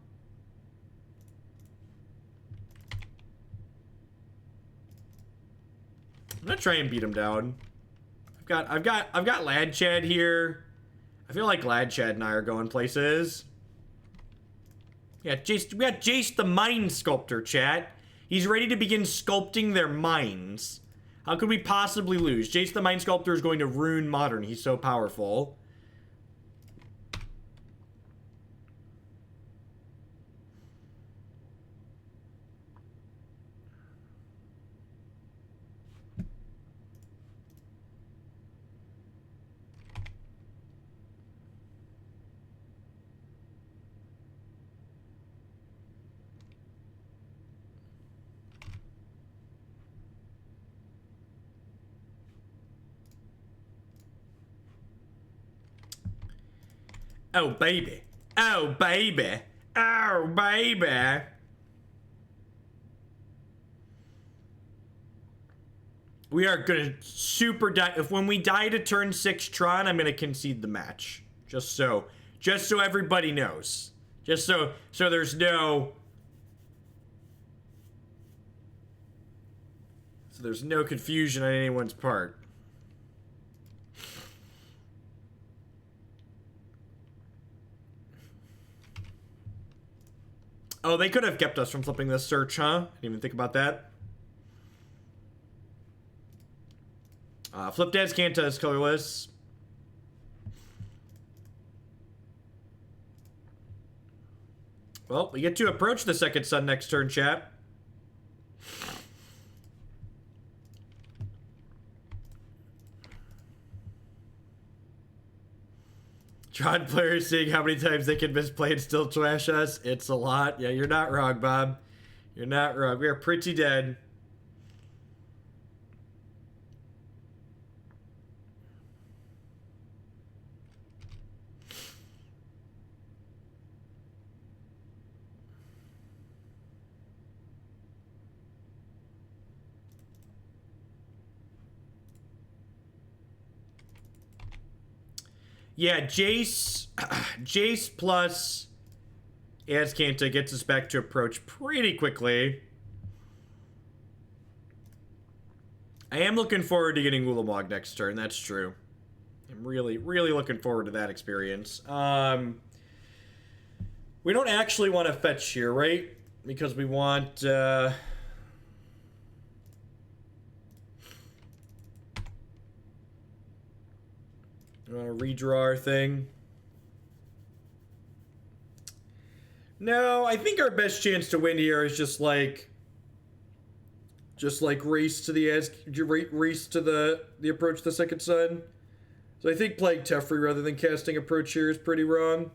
I'm gonna try and beat him down. I've got Lad Chad here. I feel like Lad Chad and I are going places. Yeah, Jace, we got Jace the Mind Sculptor, chat. He's ready to begin sculpting their minds. How could we possibly lose? Jace the Mind Sculptor is going to ruin Modern. He's so powerful. Oh, baby. Oh, baby. Oh, baby. We are gonna super die. If when we die to turn 6 Tron, I'm gonna concede the match. Just so everybody knows. Just so there's no. So there's no confusion on anyone's part. Oh, they could have kept us from flipping this search, huh? Didn't even think about that. Flipped Azcanta is colorless. Well, we get to approach the second sun next turn, chat. Tron players seeing how many times they can misplay and still trash us. It's a lot. Yeah, you're not wrong, Bob. You're not wrong. We are pretty dead. Yeah, Jace plus Azcanta gets us back to approach pretty quickly. I am looking forward to getting Ulamog next turn, that's true. I'm really, really looking forward to that experience. We don't actually want to fetch here, right? Because we want, we want to redraw our thing. No, I think our best chance to win here is just like race to the approach the second sun. So I think playing Teferi rather than casting approach here is pretty wrong.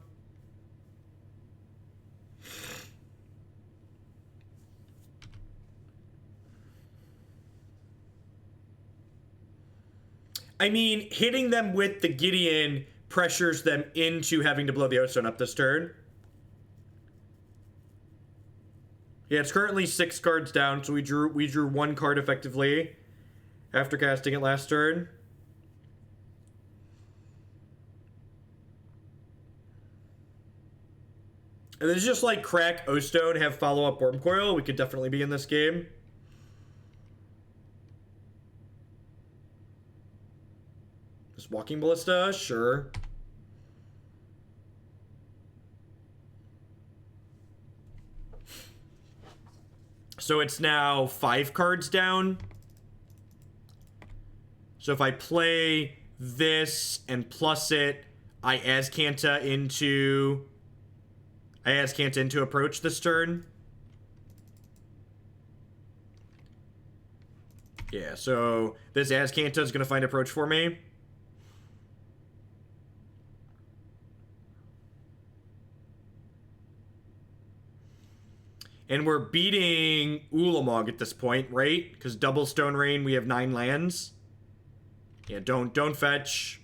I mean, hitting them with the Gideon pressures them into having to blow the Outstone up this turn. Yeah, it's currently 6 cards down, so we drew 1 card effectively after casting it last turn. And then just like crack O-Stone, have follow-up Worm Coil, we could definitely be in this game. Just Walking Ballista, sure. So it's now 5 cards down. So if I play this and plus it, I Azcanta into approach this turn. Yeah, so this Azcanta is going to find approach for me. And we're beating Ulamog at this point, right? Because double Stone Rain, we have 9 lands. Yeah, don't fetch.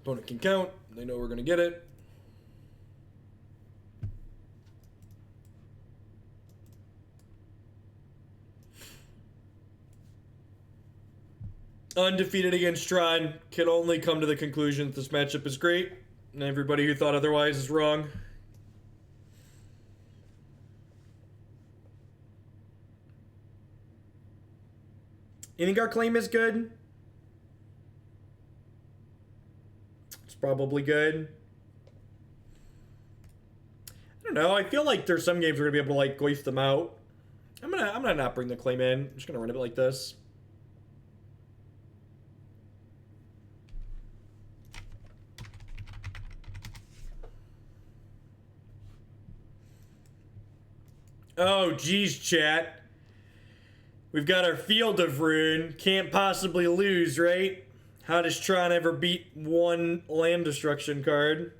Opponent can count. They know we're going to get it. Undefeated against Tron. Can only come to the conclusion that this matchup is great. And everybody who thought otherwise is wrong. You think our claim is good? It's probably good. I don't know. I feel like there's some games we're gonna be able to like goif them out. I'm gonna not bring the claim in. I'm just gonna run a bit like this. Oh, geez, chat. We've got our Field of Ruin. Can't possibly lose, right? How does Tron ever beat 1 land destruction card?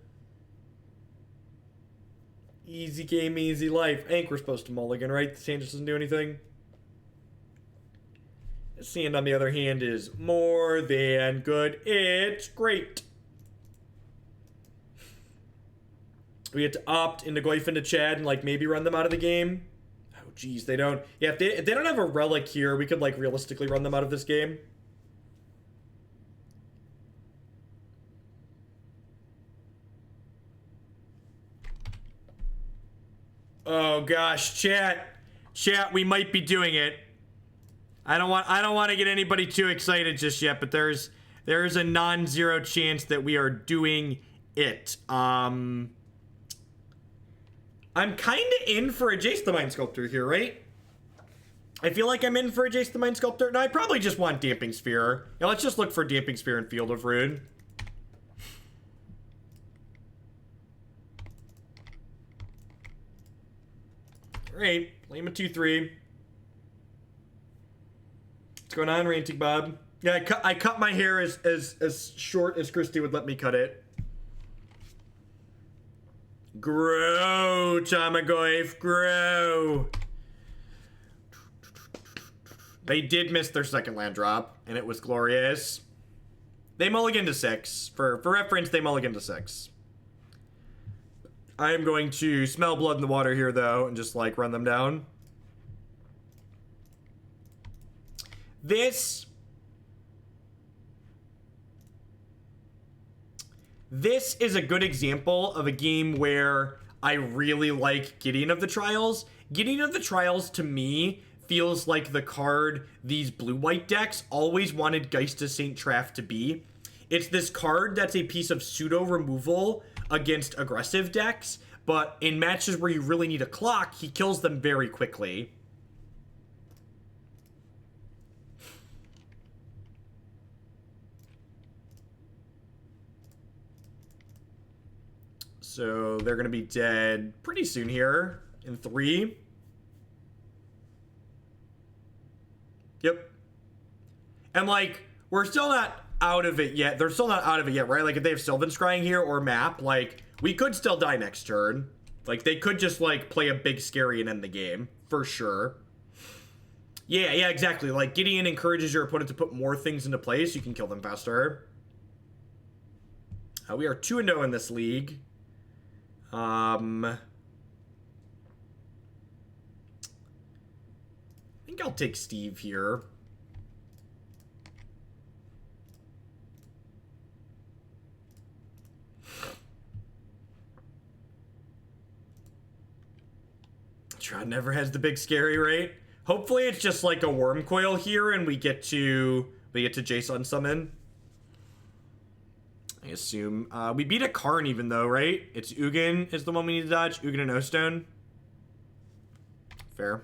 Easy game, easy life. I think we're supposed to mulligan, right? The change doesn't do anything. Sand, on the other hand, is more than good. It's great. We get to opt into Goyf into Chad and, like, maybe run them out of the game. Oh, geez, they don't. Yeah, if they don't have a relic here, we could, like, realistically run them out of this game. Oh, gosh, chat, we might be doing it. I don't want to get anybody too excited just yet, but there's a non-zero chance that we are doing it. I'm kind of in for a Jace the Mind Sculptor here, right? I feel like I'm in for a Jace the Mind Sculptor. No, I probably just want Damping Sphere. Yeah, let's just look for Damping Sphere and Field of Ruin. Alright, Lame a 2-3. What's going on, Ranting Bob? Yeah, I cut my hair as short as Christy would let me cut it. Grow, Tarmogoyf, grow. They did miss their second land drop, and it was glorious. They mulliganed to 6. For reference, they mulliganed to 6. I am going to smell blood in the water here, though, and just, like, run them down. This is a good example of a game where I really like Gideon of the Trials. Gideon of the Trials, to me, feels like the card these blue-white decks always wanted Geist of St. Traff to be. It's this card that's a piece of pseudo-removal against aggressive decks, but in matches where you really need a clock, he kills them very quickly. So they're going to be dead pretty soon here in 3. Yep. And, like, we're still not out of it yet. They're still not out of it yet, right? Like, if they have Sylvan Scrying here or Map, like, we could still die next turn. Like, they could just, like, play a big scary and end the game. For sure. Yeah, exactly. Like, Gideon encourages your opponent to put more things into place. You can kill them faster. We are 2-0 in this league. I think I'll take Steve here. Tron never has the big scary, right? Hopefully it's just like a worm coil here and we get to Jace unsummon. I assume. We beat a Karn even though, right? It's Ugin is the one we need to dodge. Ugin and O-Stone. Fair.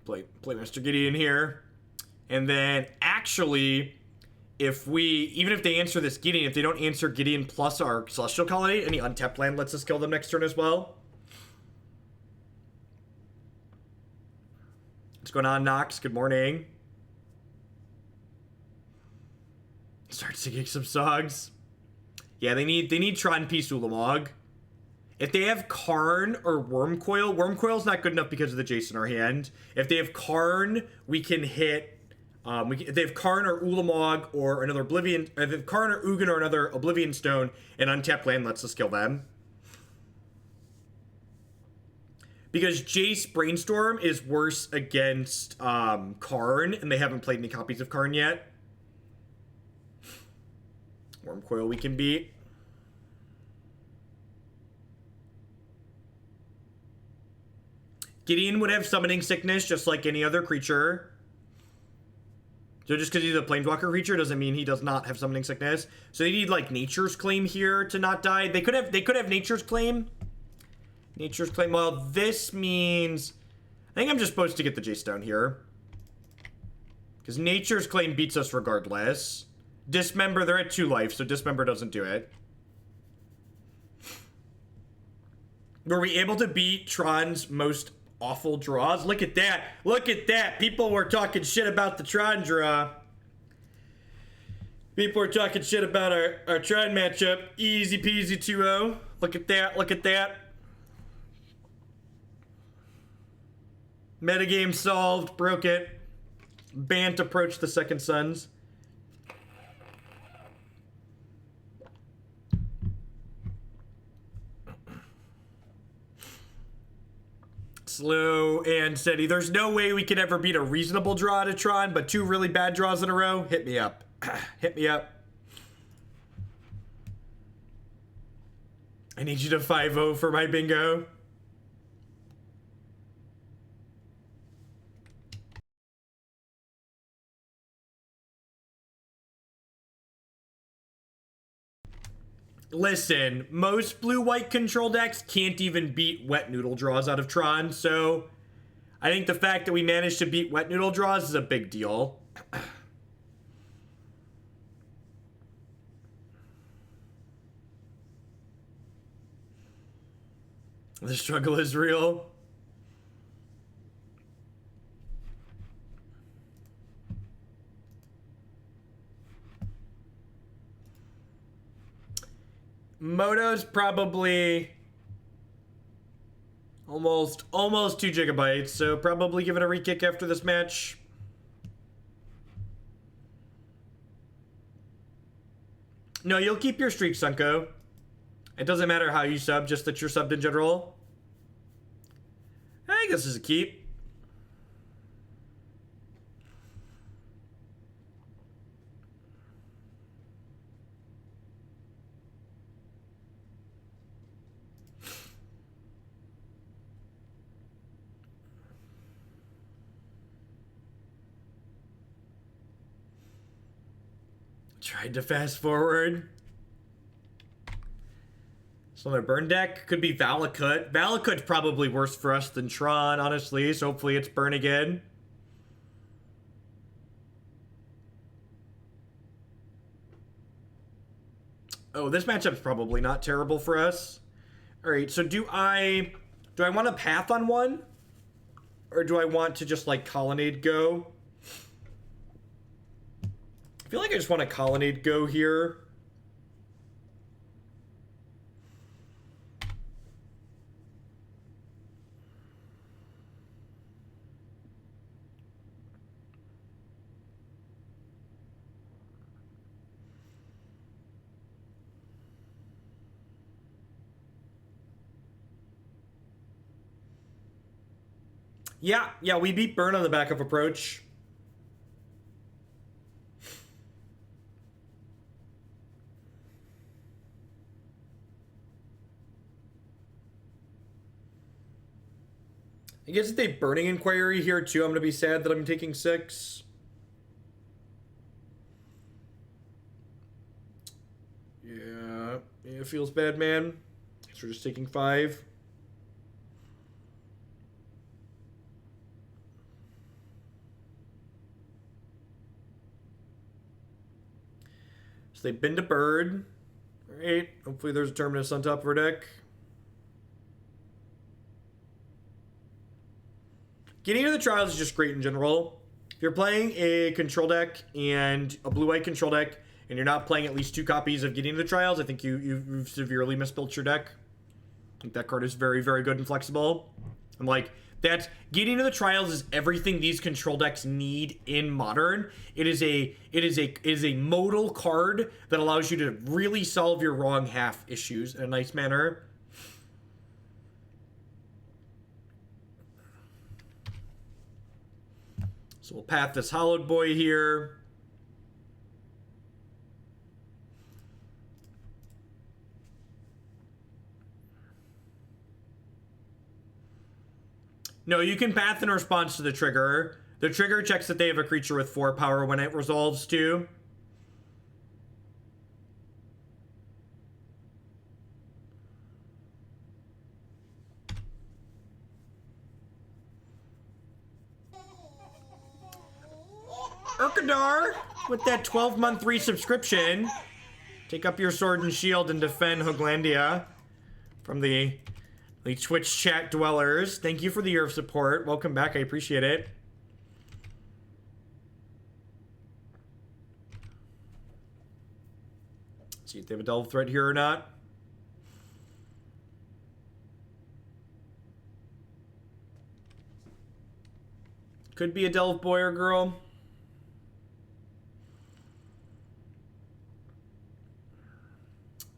Play Mr. Gideon here. And then, actually, even if they answer this Gideon, if they don't answer Gideon plus our Celestial Colonnade, any untapped land lets us kill them next turn as well. What's going on, Nox? Good morning. Start singing some songs. Yeah, they need Tron Peace Ulamog. If they have Karn or Wormcoil, Wormcoil's not good enough because of the Jace in our hand. If they have Karn, we can hit. If they have Karn or Ulamog or another Oblivion, if they have Karn or Ugin or another Oblivion Stone, and untapped land lets us kill them. Because Jace Brainstorm is worse against Karn, and they haven't played any copies of Karn yet. Wormcoil we can beat. Gideon would have Summoning Sickness just like any other creature. So just because he's a Planeswalker creature doesn't mean he does not have Summoning Sickness. So they need like Nature's Claim here to not die. They could have Nature's Claim. Nature's Claim. Well, this means I think I'm just supposed to get the J-Stone here. Because Nature's Claim beats us regardless. Dismember, they're at 2 life, so Dismember doesn't do it. Were we able to beat Tron's most awful draws. Look at that. Look at that. People were talking shit about the Tron draw. People are talking shit about our Tron matchup. Easy peasy 2-0. Look at that. Look at that. Metagame solved. Broke it. Bant approached the Second Sons. Slow and steady. There's no way we could ever beat a reasonable draw to Tron, but 2 really bad draws in a row? Hit me up. Hit me up. I need you to 5-0 for my bingo. Listen, most blue-white control decks can't even beat wet noodle draws out of Tron, so I think the fact that we managed to beat wet noodle draws is a big deal. The struggle is real. Moto's probably almost 2 gigabytes, so probably give it a re-kick after this match. No, you'll keep your streak, Sunko. It doesn't matter how you sub, just that you're subbed in general. I think this is a keep. Tried to fast forward. So another burn deck could be Valakut. Valakut's probably worse for us than Tron, honestly, so hopefully it's burn again. Oh, this matchup's probably not terrible for us. Alright, so do I want to path on one? Or do I want to just like Colonnade go? I feel like I just want to Colonnade go here. Yeah, we beat burn on the back of approach. I guess if they burning inquiry here too, I'm gonna be sad that I'm taking 6. Yeah, it feels bad, man. Guess we're just taking 5. So they've been to bird. Alright, hopefully there's a Terminus on top of our deck. Getting into the Trials is just great in general. If you're playing a control deck and a blue-white control deck, and you're not playing at least 2 copies of Getting into the Trials, I think you've severely misbuilt your deck. I think that card is very, very good and flexible. I'm like, that's Getting into the Trials is everything these control decks need in Modern. It is a modal card that allows you to really solve your wrong half issues in a nice manner. So we'll path this Hallowed Boy here. No, you can path in response to the trigger. The trigger checks that they have a creature with 4 power when it resolves too. Urkadar with that 12-month resubscription. Take up your sword and shield and defend Hoglandia from the The Twitch chat dwellers, thank you for the year of support. Welcome back, I appreciate it. Let's see if they have a Delve threat here or not. Could be a Delve boy or girl.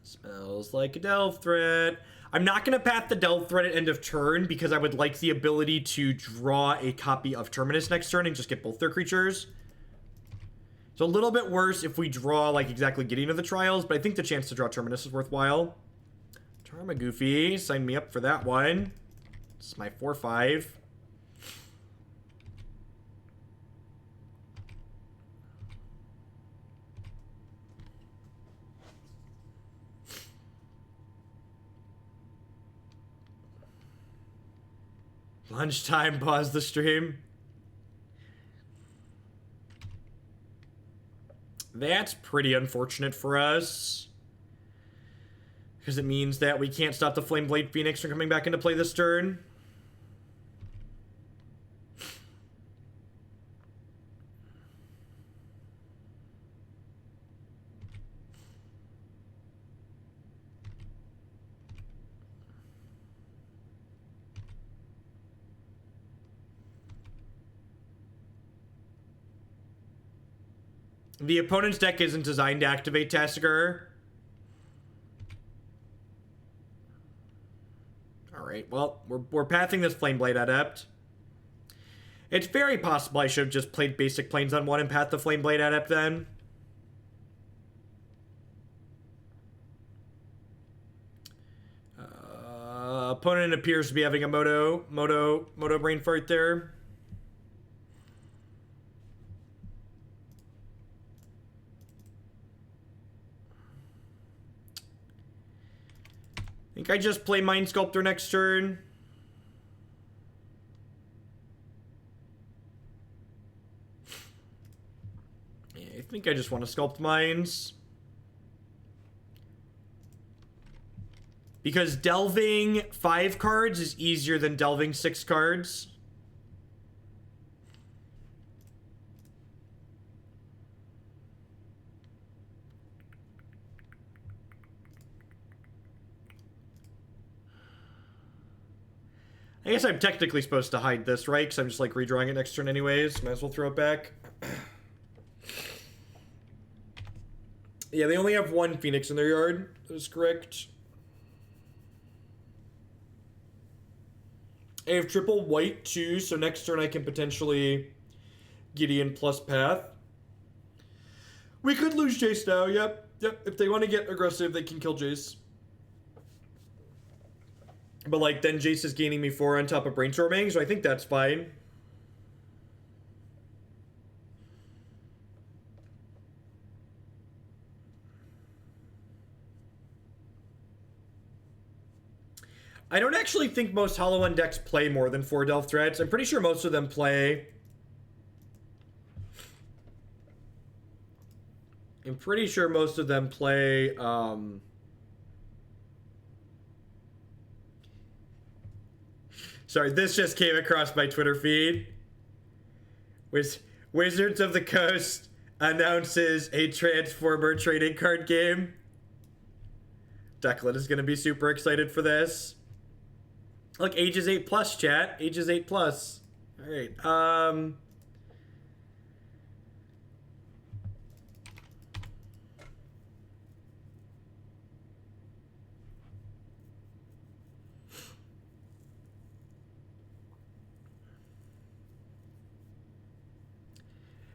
Smells like a Delve threat. I'm not going to path the Delve threat at end of turn because I would like the ability to draw a copy of Terminus next turn and just get both their creatures. It's a little bit worse if we draw like exactly Gideon of the Trials, but I think the chance to draw Terminus is worthwhile. Tarmogoyf, sign me up for that one. It's my 4/5. Lunchtime, pause the stream. That's pretty unfortunate for us. Because it means that we can't stop the Flameblade Phoenix from coming back into play this turn. The opponent's deck isn't designed to activate Tassiger. Alright, well, we're pathing this Flameblade Adept. It's very possible I should have just played basic planes on one and path the Flameblade Adept then. Opponent appears to be having a Moto brain fart there. I think I just play Mind Sculptor next turn. Yeah, I think I just want to Sculpt Minds. Because delving 5 cards is easier than delving 6 cards. I guess I'm technically supposed to hide this, right? Because I'm just like redrawing it next turn anyways. Might as well throw it back. Yeah, they only have 1 Phoenix in their yard. That is correct. I have triple white too, so next turn I can potentially Gideon plus path. We could lose Jace now, yep. If they want to get aggressive, they can kill Jace. But, like, then Jace is gaining me 4 on top of Brainstorming, so I think that's fine. I don't actually think most Hollow One decks play more than 4 Delve threats. I'm pretty sure most of them play... Sorry, this just came across my Twitter feed. Wizards of the Coast announces a Transformer trading card game. Declan is going to be super excited for this. Look, ages 8+, chat. Ages 8+. Alright,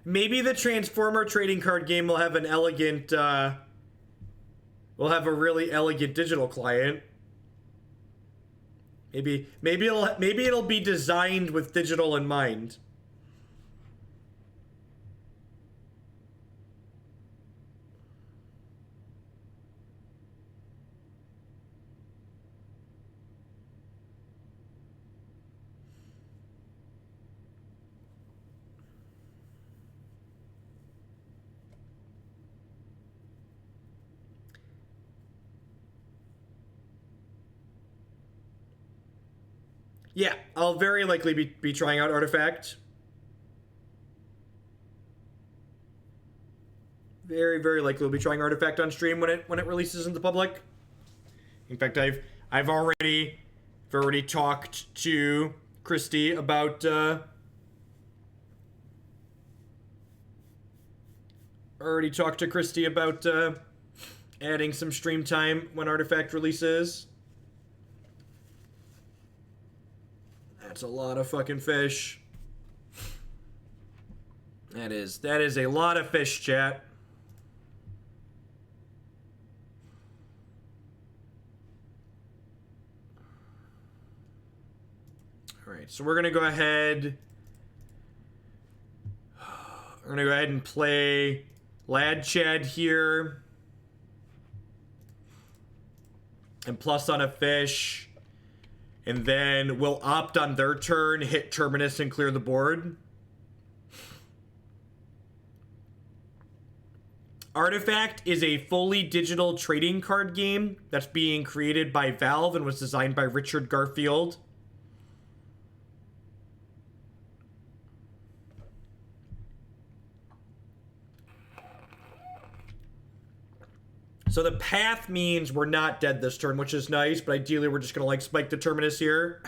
maybe the Transformer trading card game will have an elegant, will have a really elegant digital client. Maybe it'll be designed with digital in mind. Yeah, I'll very likely be trying out Artifact. Very, very likely we'll be trying Artifact on stream when it releases into public. In fact, I've already talked to Christy about adding some stream time when Artifact releases. That's a lot of fucking fish. That is a lot of fish, chat. All right, so we're gonna go ahead. We're gonna go ahead and play Lad Chad here, and plus on a fish. And then we'll opt on their turn, hit Terminus, and clear the board. Artifact is a fully digital trading card game that's being created by Valve and was designed by Richard Garfield. So the path means we're not dead this turn, which is nice, but ideally we're just going to, like, spike the Terminus here.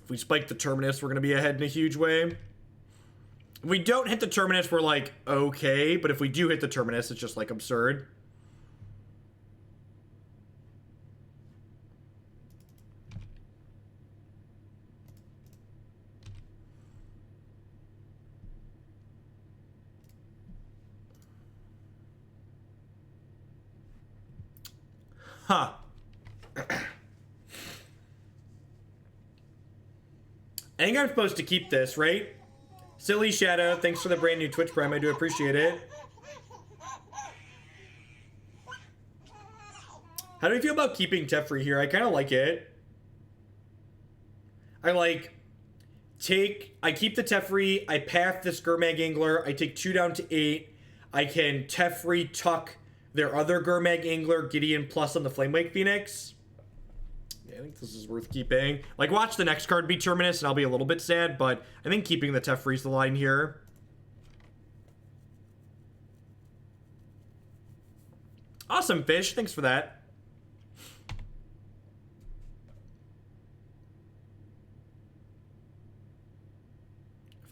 If we spike the Terminus, we're going to be ahead in a huge way. If we don't hit the Terminus, we're, like, okay, but if we do hit the Terminus, it's just, like, absurd. Huh. I think I'm supposed to keep this, right? Silly Shadow, thanks for the brand new Twitch Prime. I do appreciate it. How do we feel about keeping Teferi here? I kind of like it. I keep the Teferi, I path this Gurmag Angler, I take 2 down to 8. I can Teferi tuck their other Gurmag Angler, Gideon plus on the Flamewake Phoenix. Yeah, I think this is worth keeping. Like, watch the next card be Terminus, and I'll be a little bit sad, but I think keeping the Teferi's the line here. Awesome, Fish. Thanks for that.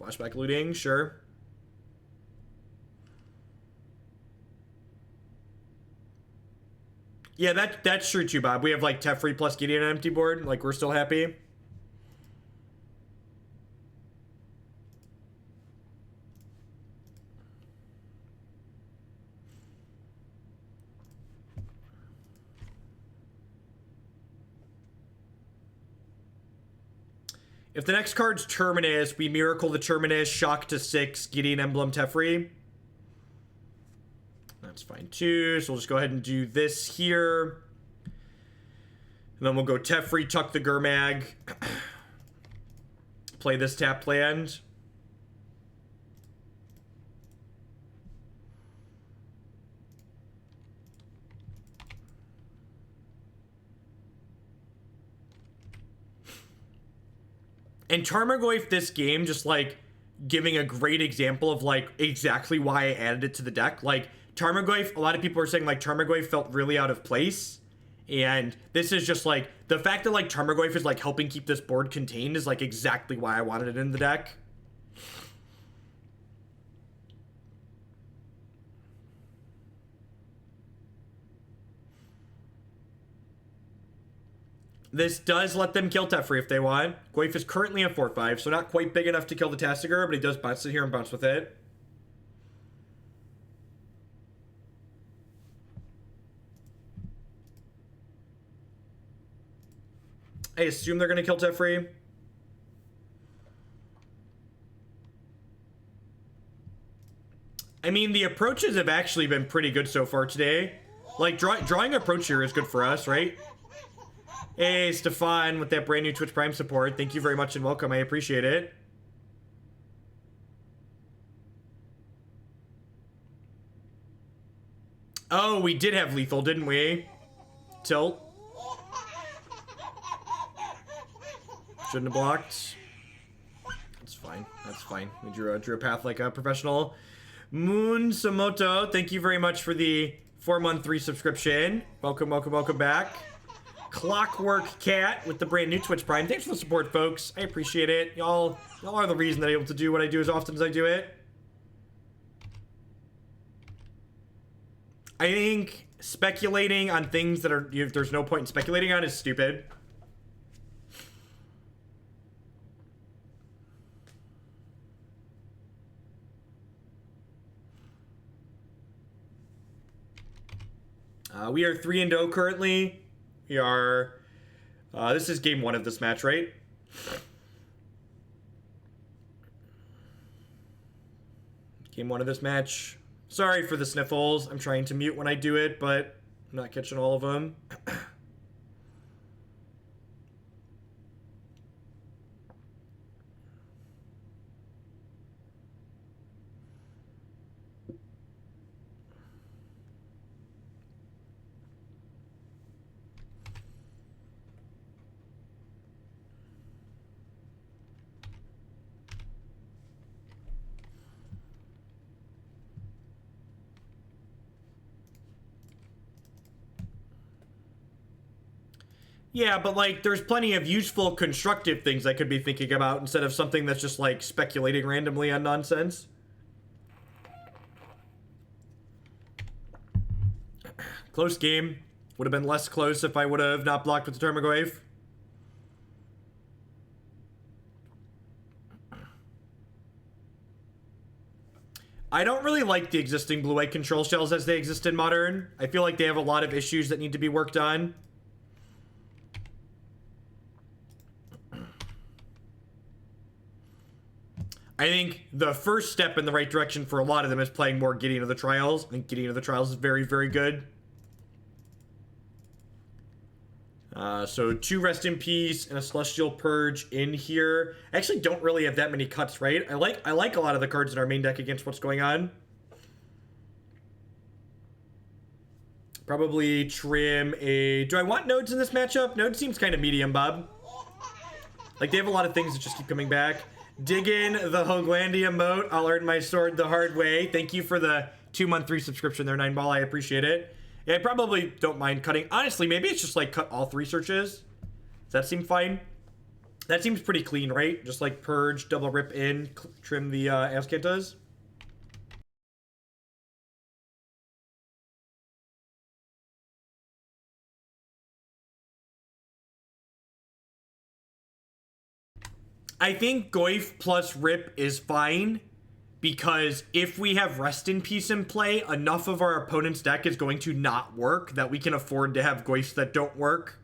Flashback looting, sure. Yeah, that's true too, Bob. We have like Teferi plus Gideon on empty board. Like, we're still happy. If the next card's Terminus, we Miracle the Terminus, Shock to 6, Gideon Emblem Teferi. That's fine too, so we'll just go ahead and do this here. And then we'll go Teferi, tuck the Gurmag. Play this tap land. And Tarmogoyf this game, just like giving a great example of like exactly why I added it to the deck. Like, Tarmogoyf, a lot of people are saying like Tarmogoyf felt really out of place. And this is just like, the fact that like Tarmogoyf is like helping keep this board contained is like exactly why I wanted it in the deck. This does let them kill Teferi if they want. Goyf is currently a 4/5, so not quite big enough to kill the Tastiger, but he does bounce it here and bounce with it. I assume they're going to kill Teferi. I mean, the approaches have actually been pretty good so far today. Like, drawing approach here is good for us, right? Hey, Stefan, with that brand new Twitch Prime support. Thank you very much and welcome. I appreciate it. Oh, we did have lethal, didn't we? Tilt. Shouldn't have blocked. That's fine. That's fine. We drew a path like a professional. Moon Samoto, thank you very much for the 4-month resubscription. Welcome, welcome, welcome back. Clockwork Cat with the brand new Twitch Prime. Thanks for the support, folks. I appreciate it. Y'all are the reason that I'm able to do what I do as often as I do it. I think speculating on things that there's no point in speculating on is stupid. We are 3-0 currently. We are... this is game 1 of this match, right? Game 1 of this match. Sorry for the sniffles. I'm trying to mute when I do it, but I'm not catching all of them. Yeah, but, like, there's plenty of useful, constructive things I could be thinking about instead of something that's just, like, speculating randomly on nonsense. Close game. Would have been less close if I would have not blocked with the Tarmogoyf. I don't really like the existing blue-white control shells as they exist in Modern. I feel like they have a lot of issues that need to be worked on. I think the first step in the right direction for a lot of them is playing more Gideon of the Trials. I think Gideon of the Trials is very, very good. So 2 Rest in Peace and a Celestial Purge in here. I actually don't really have that many cuts, right? I like a lot of the cards in our main deck against what's going on. Probably trim a... Do I want Nodes in this matchup? Nodes seems kind of medium, Bob. Like, they have a lot of things that just keep coming back. Dig in the Hoglandia moat. I'll earn my sword the hard way. Thank you for the 2-month resubscription there, 9ball. I appreciate it. Yeah, I probably don't mind cutting. Honestly, maybe it's just like cut all 3 searches. Does that seem fine? That seems pretty clean, right? Just like purge, double rip in, trim the Azcantas. I think Goyf plus Rip is fine, because if we have Rest in Peace in play, enough of our opponent's deck is going to not work that we can afford to have Goyfs that don't work.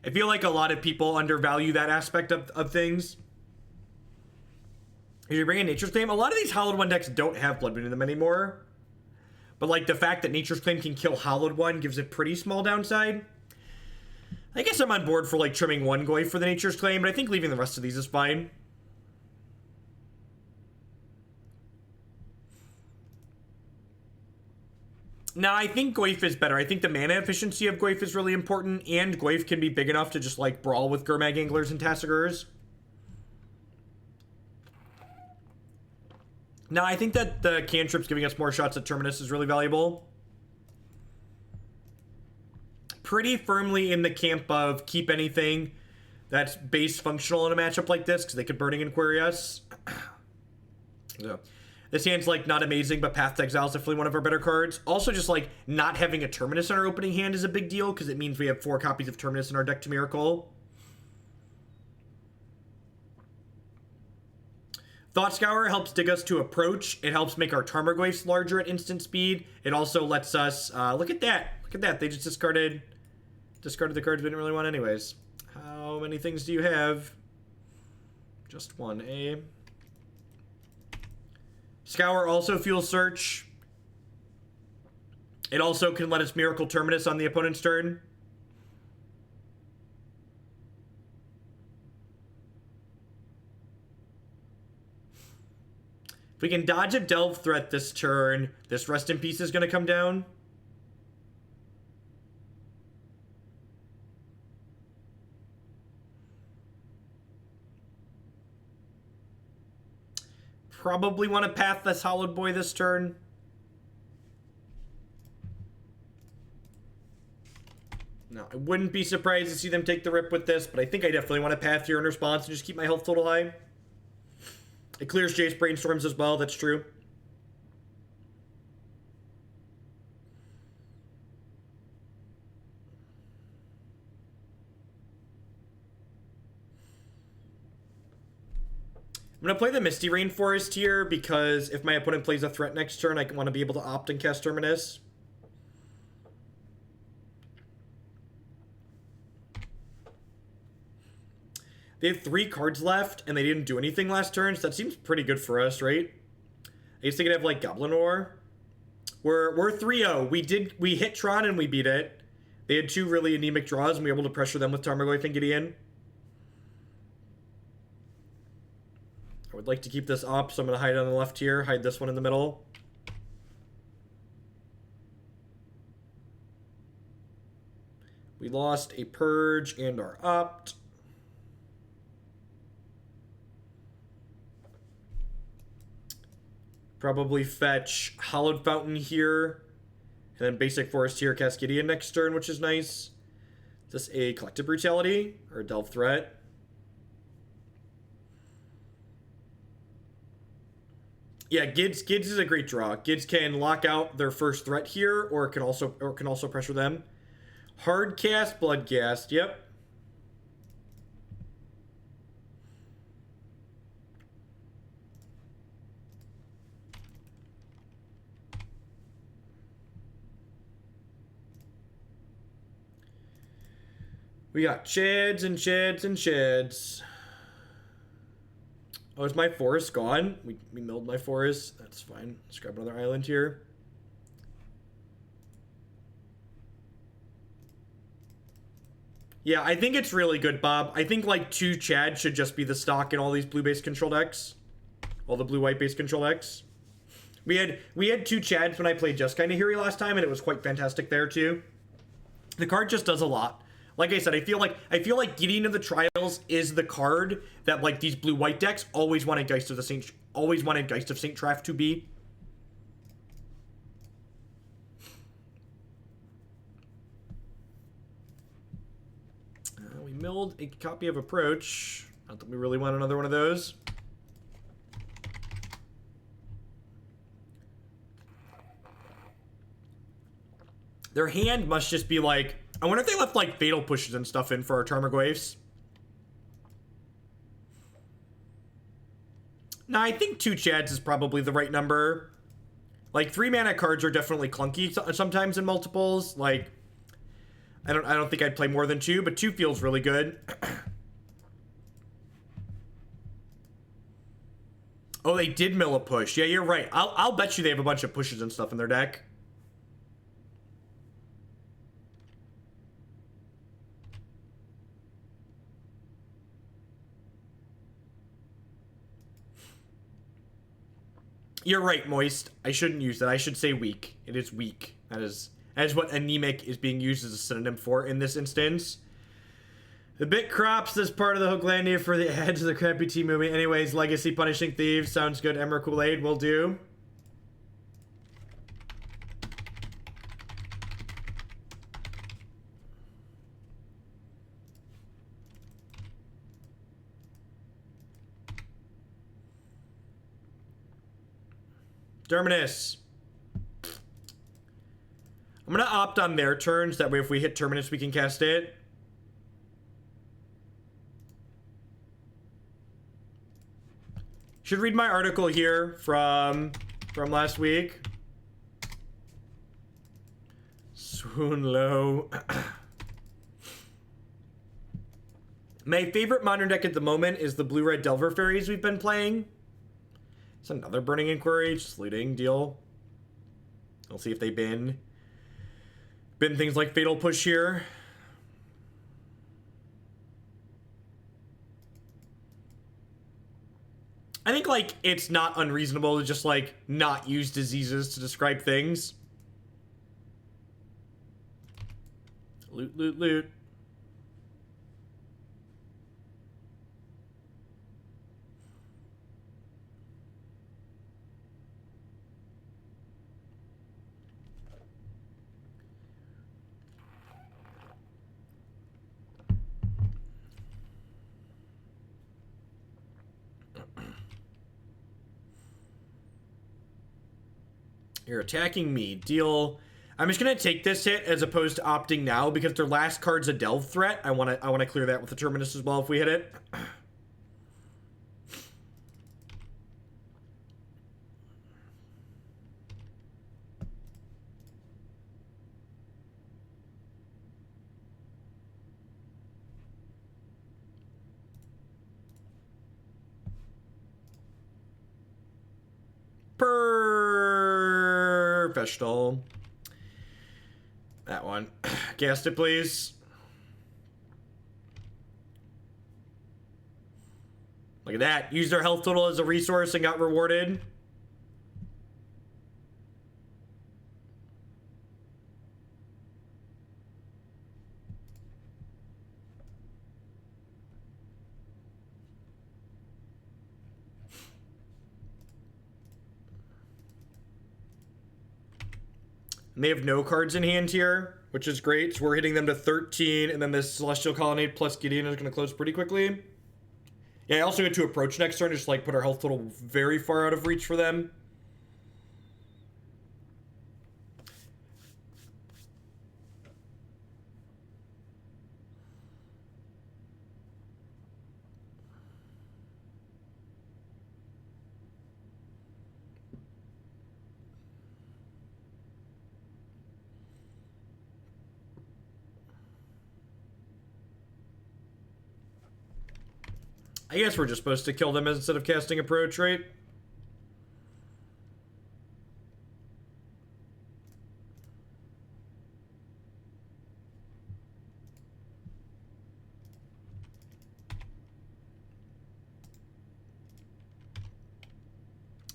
I feel like a lot of people undervalue that aspect of things. If you bring in Nature's Claim, a lot of these Hallowed One decks don't have Blood Moon in them anymore. But like the fact that Nature's Claim can kill Hallowed One gives it pretty small downside. I guess I'm on board for like trimming 1 Goyf for the Nature's Claim, but I think leaving the rest of these is fine. Now, I think Goyf is better. I think the mana efficiency of Goyf is really important, and Goyf can be big enough to just like brawl with Gurmag Anglers and Tassigurs. Now, I think that the cantrips giving us more shots at Terminus is really valuable. Pretty firmly in the camp of keep anything that's base functional in a matchup like this, because they could Burning Inquiry us. So, this hand's like not amazing, but Path to Exile is definitely one of our better cards. Also, just like not having a Terminus in our opening hand is a big deal, because it means we have 4 copies of Terminus in our deck to Miracle. Thought Scour helps dig us to approach. It helps make our Tarmogoyfs larger at instant speed. It also lets us... look at that. Look at that. They just discarded the cards we didn't really want anyways. How many things do you have? Just 1, eh? Scour also fuels Search. It also can let us Miracle Terminus on the opponent's turn. If we can dodge a Delve threat this turn, this Rest in Peace is going to come down. Probably want to path this Hallowed Boy this turn. No, I wouldn't be surprised to see them take the rip with this, but I think I definitely want to path here in response and just keep my health total high. It clears Jace Brainstorms as well, that's true. I'm going to play the Misty Rainforest here because if my opponent plays a threat next turn, I want to be able to opt and cast Terminus. They have 3 cards left, and they didn't do anything last turn, so that seems pretty good for us, right? I guess they could have, like, Goblin War. We're 3-0. We hit Tron and we beat it. They had 2 really anemic draws, and we were able to pressure them with Tarmogoyf and Gideon. I would like to keep this up, so I'm going to hide on the left here, hide this one in the middle. We lost a Purge and are opt. Probably fetch Hallowed Fountain here, and then Basic Forest here, cast Gideon next turn, which is nice. Is this a Collective Brutality or a Delve Threat? Yeah, Gids is a great draw. Gids can lock out their first threat here, or it can also pressure them. Hard cast, Bloodcast. Yep. We got Chads and Chads and Chads. Oh, is my forest gone? We milled my forest. That's fine. Let's grab another island here. Yeah, I think it's really good, Bob. I think like 2 Chads should just be the stock in all these blue-based control decks. All the blue-white-based control decks. We had 2 Chads when I played Just Kinda Hiri last time, and it was quite fantastic there too. The card just does a lot. Like I said, I feel like Gideon of the Trials is the card that like these blue-white decks always wanted Geist of St. Traff to be. We milled a copy of Approach. Not that we really want another one of those. Their hand must just be like, I wonder if they left like Fatal Pushes and stuff in for our Tarmogoyfs. No, I think 2 Chads is probably the right number. Like 3 mana cards are definitely clunky sometimes in multiples. Like I don't think I'd play more than 2, but 2 feels really good. Oh, they did mill a push. Yeah, you're right. I'll bet you they have a bunch of pushes and stuff in their deck. You're right, Moist. I shouldn't use that. I should say weak. It is weak. That is what anemic is being used as a synonym for in this instance. The bit crops this part of the Hooglandia for the edge of the crappy team movie. Anyways, Legacy Punishing Thieves. Sounds good. Emerald Kool-Aid will do. Terminus. I'm going to opt on their turns. That way if we hit Terminus, we can cast it. Should read my article here from last week. Swoon low. My favorite modern deck at the moment is the blue-red Delver Fairies we've been playing. It's another Burning Inquiry, just looting deal. I'll see if they bin things like Fatal Push here. I think, like, it's not unreasonable to just, like, not use diseases to describe things. Loot, loot, loot. You're attacking me. Deal. I'm just gonna take this hit as opposed to opting now because their last card's a delve threat. I wanna clear that with the Terminus as well if we hit it. Professional. That one. Cast it, please. Look at that. Used their health total as a resource and got rewarded. And they have no cards in hand here, which is great. So we're hitting them to 13, and then this Celestial Colonnade plus Gideon is going to close pretty quickly. Yeah, I also get to approach next turn, just like put our health total very far out of reach for them. I guess we're just supposed to kill them instead of casting approach, right?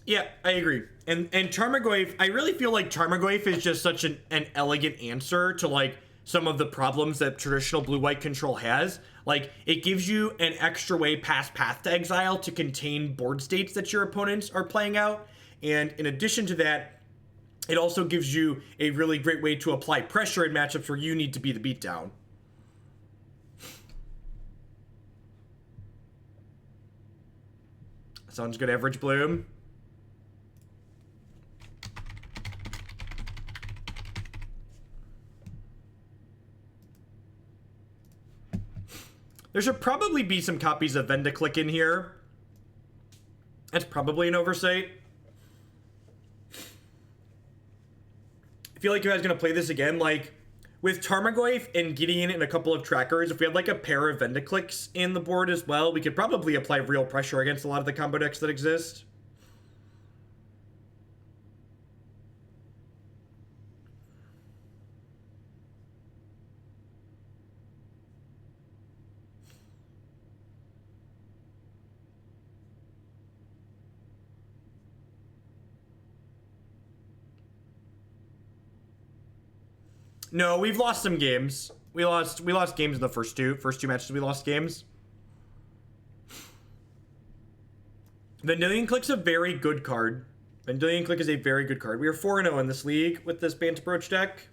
Yeah, I agree. And Tarmogoyf, I really feel like Tarmogoyf is just such an elegant answer to like some of the problems that traditional blue-white control has. Like, it gives you an extra way past Path to Exile to contain board states that your opponents are playing out. And in addition to that, it also gives you a really great way to apply pressure in matchups where you need to be the beatdown. Sounds good, Average Bloom. There should probably be some copies of Vendiclick in here. That's probably an oversight. I feel like you guys are going to play this again. Like, with Tarmogoyf and Gideon and a couple of trackers, if we had like a pair of Vendiclicks in the board as well, we could probably apply real pressure against a lot of the combo decks that exist. No, we've lost some games. We lost games in the first two matches. We lost games. Vendilion Click's a very good card. Vendilion Click is a very good card. We are 4-0 in this league with this Bant approach deck.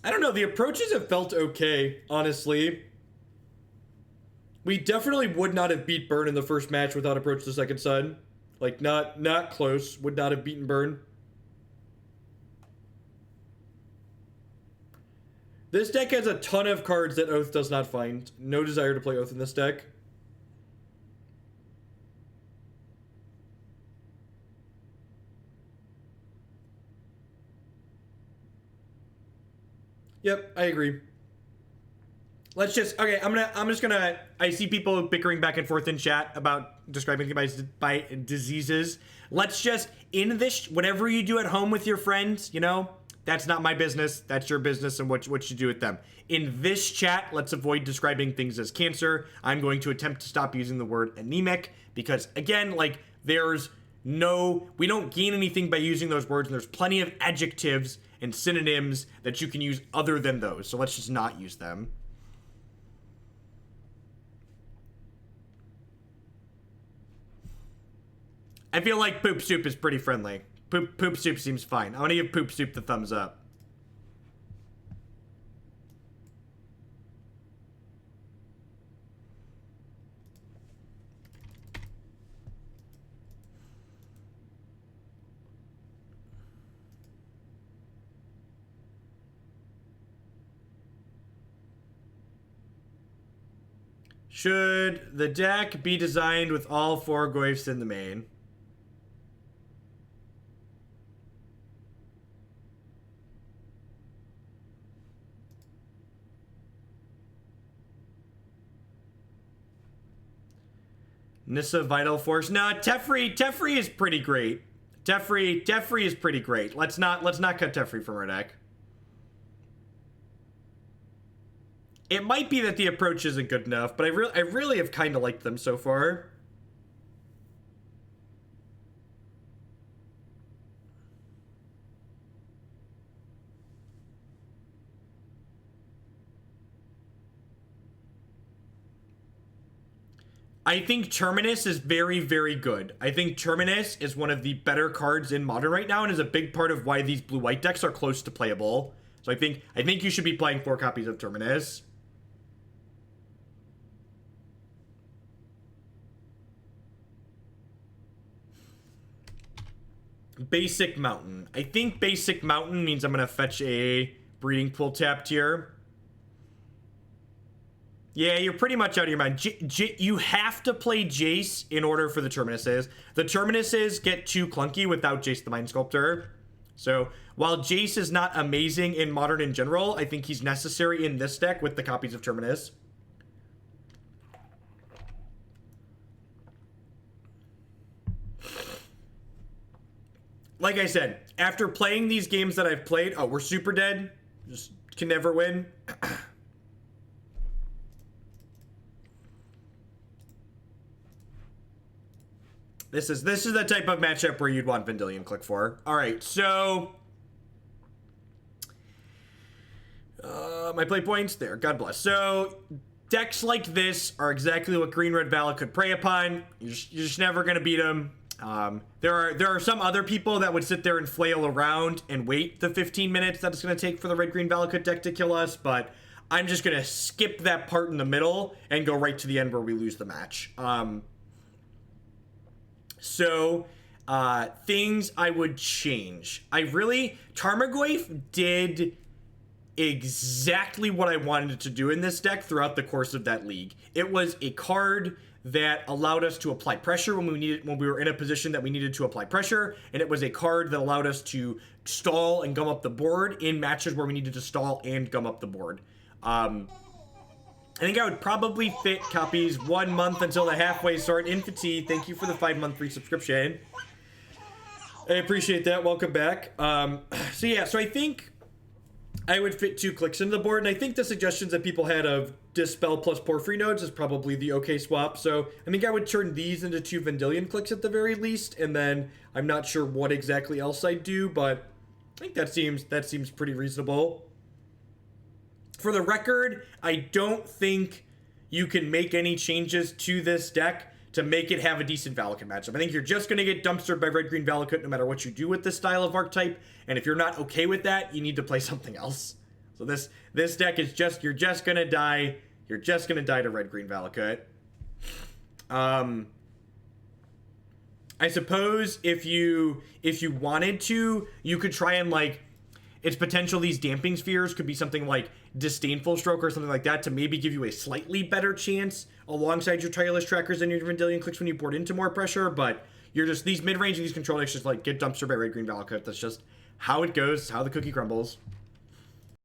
I don't know. The approaches have felt okay, honestly. We definitely would not have beat Burn in the first match without Approach the Second Sun. Like, not close. Would not have beaten Burn. This deck has a ton of cards that Oath does not find. No desire to play Oath in this deck. Yep, I agree. Let's just, okay, I see people bickering back and forth in chat about describing by diseases. Let's just, in this, whatever you do at home with your friends, you know, that's not my business. That's your business and what you do with them. In this chat, let's avoid describing things as cancer. I'm going to attempt to stop using the word anemic because, again, like, we don't gain anything by using those words, and there's plenty of adjectives and synonyms that you can use other than those. So let's just not use them. I feel like Poop Soup is pretty friendly. Poop Soup seems fine. I want to give Poop Soup the thumbs up. Should the deck be designed with all 4 Goyfs in the main? Nissa Vital Force. No, Teferi is pretty great. Teferi is pretty great. Let's not cut Teferi from our deck. It might be that the approach isn't good enough, but I really have kind of liked them so far. I think Terminus is very, very good. I think Terminus is one of the better cards in Modern right now and is a big part of why these blue-white decks are close to playable. So I think you should be playing 4 copies of Terminus. Basic Mountain. I think Basic Mountain means I'm going to fetch a Breeding Pool tapped here. Yeah, you're pretty much out of your mind. You have to play Jace in order for the Terminuses. The Terminuses get too clunky without Jace the Mind Sculptor. So, while Jace is not amazing in Modern in general, I think he's necessary in this deck with the copies of Terminus. Like I said, after playing these games that I've played... Oh, we're super dead. Just can never win. This is the type of matchup where you'd want Vendilion Click for. All right, so... my play points there. God bless. So, decks like this are exactly what Green-Red Valak could prey upon. You're just never going to beat them. There are some other people that would sit there and flail around and wait the 15 minutes that it's going to take for the Red-Green Valakut deck to kill us, but I'm just going to skip that part in the middle and go right to the end where we lose the match. So, things I would change. Tarmogoyf did exactly what I wanted it to do in this deck throughout the course of that league. It was a card that allowed us to apply pressure when we were in a position that we needed to apply pressure, and it was a card that allowed us to stall and gum up the board in matches where we needed to stall and gum up the board. I think I would probably fit copies 1 month until the halfway start. Infati, thank you for the 5-month free subscription. I appreciate that. Welcome back. So yeah, so I think I would fit 2 clicks into the board, and I think the suggestions that people had of Dispel plus Porphyry Nodes is probably the okay swap. So I think I would turn these into 2 Vendilion clicks at the very least, and then I'm not sure what exactly else I'd do, but I think that seems pretty reasonable. For the record, I don't think you can make any changes to this deck to make it have a decent Valakut matchup. I think you're just going to get dumpstered by Red-Green Valakut no matter what you do with this style of archetype, and if you're not okay with that, you need to play something else. So this deck is you're just going to die. You're just going to die to Red-Green Valakut. I suppose if you wanted to, you could try and, like, its potential, these Damping Spheres could be something like Disdainful Stroke or something like that to maybe give you a slightly better chance alongside your Tireless Trackers and your Vendilion clicks when you board into more pressure, but you're just, these mid-range of these control decks just like get dumpster by Red-Green Valakut. That's just how it goes, how the cookie crumbles.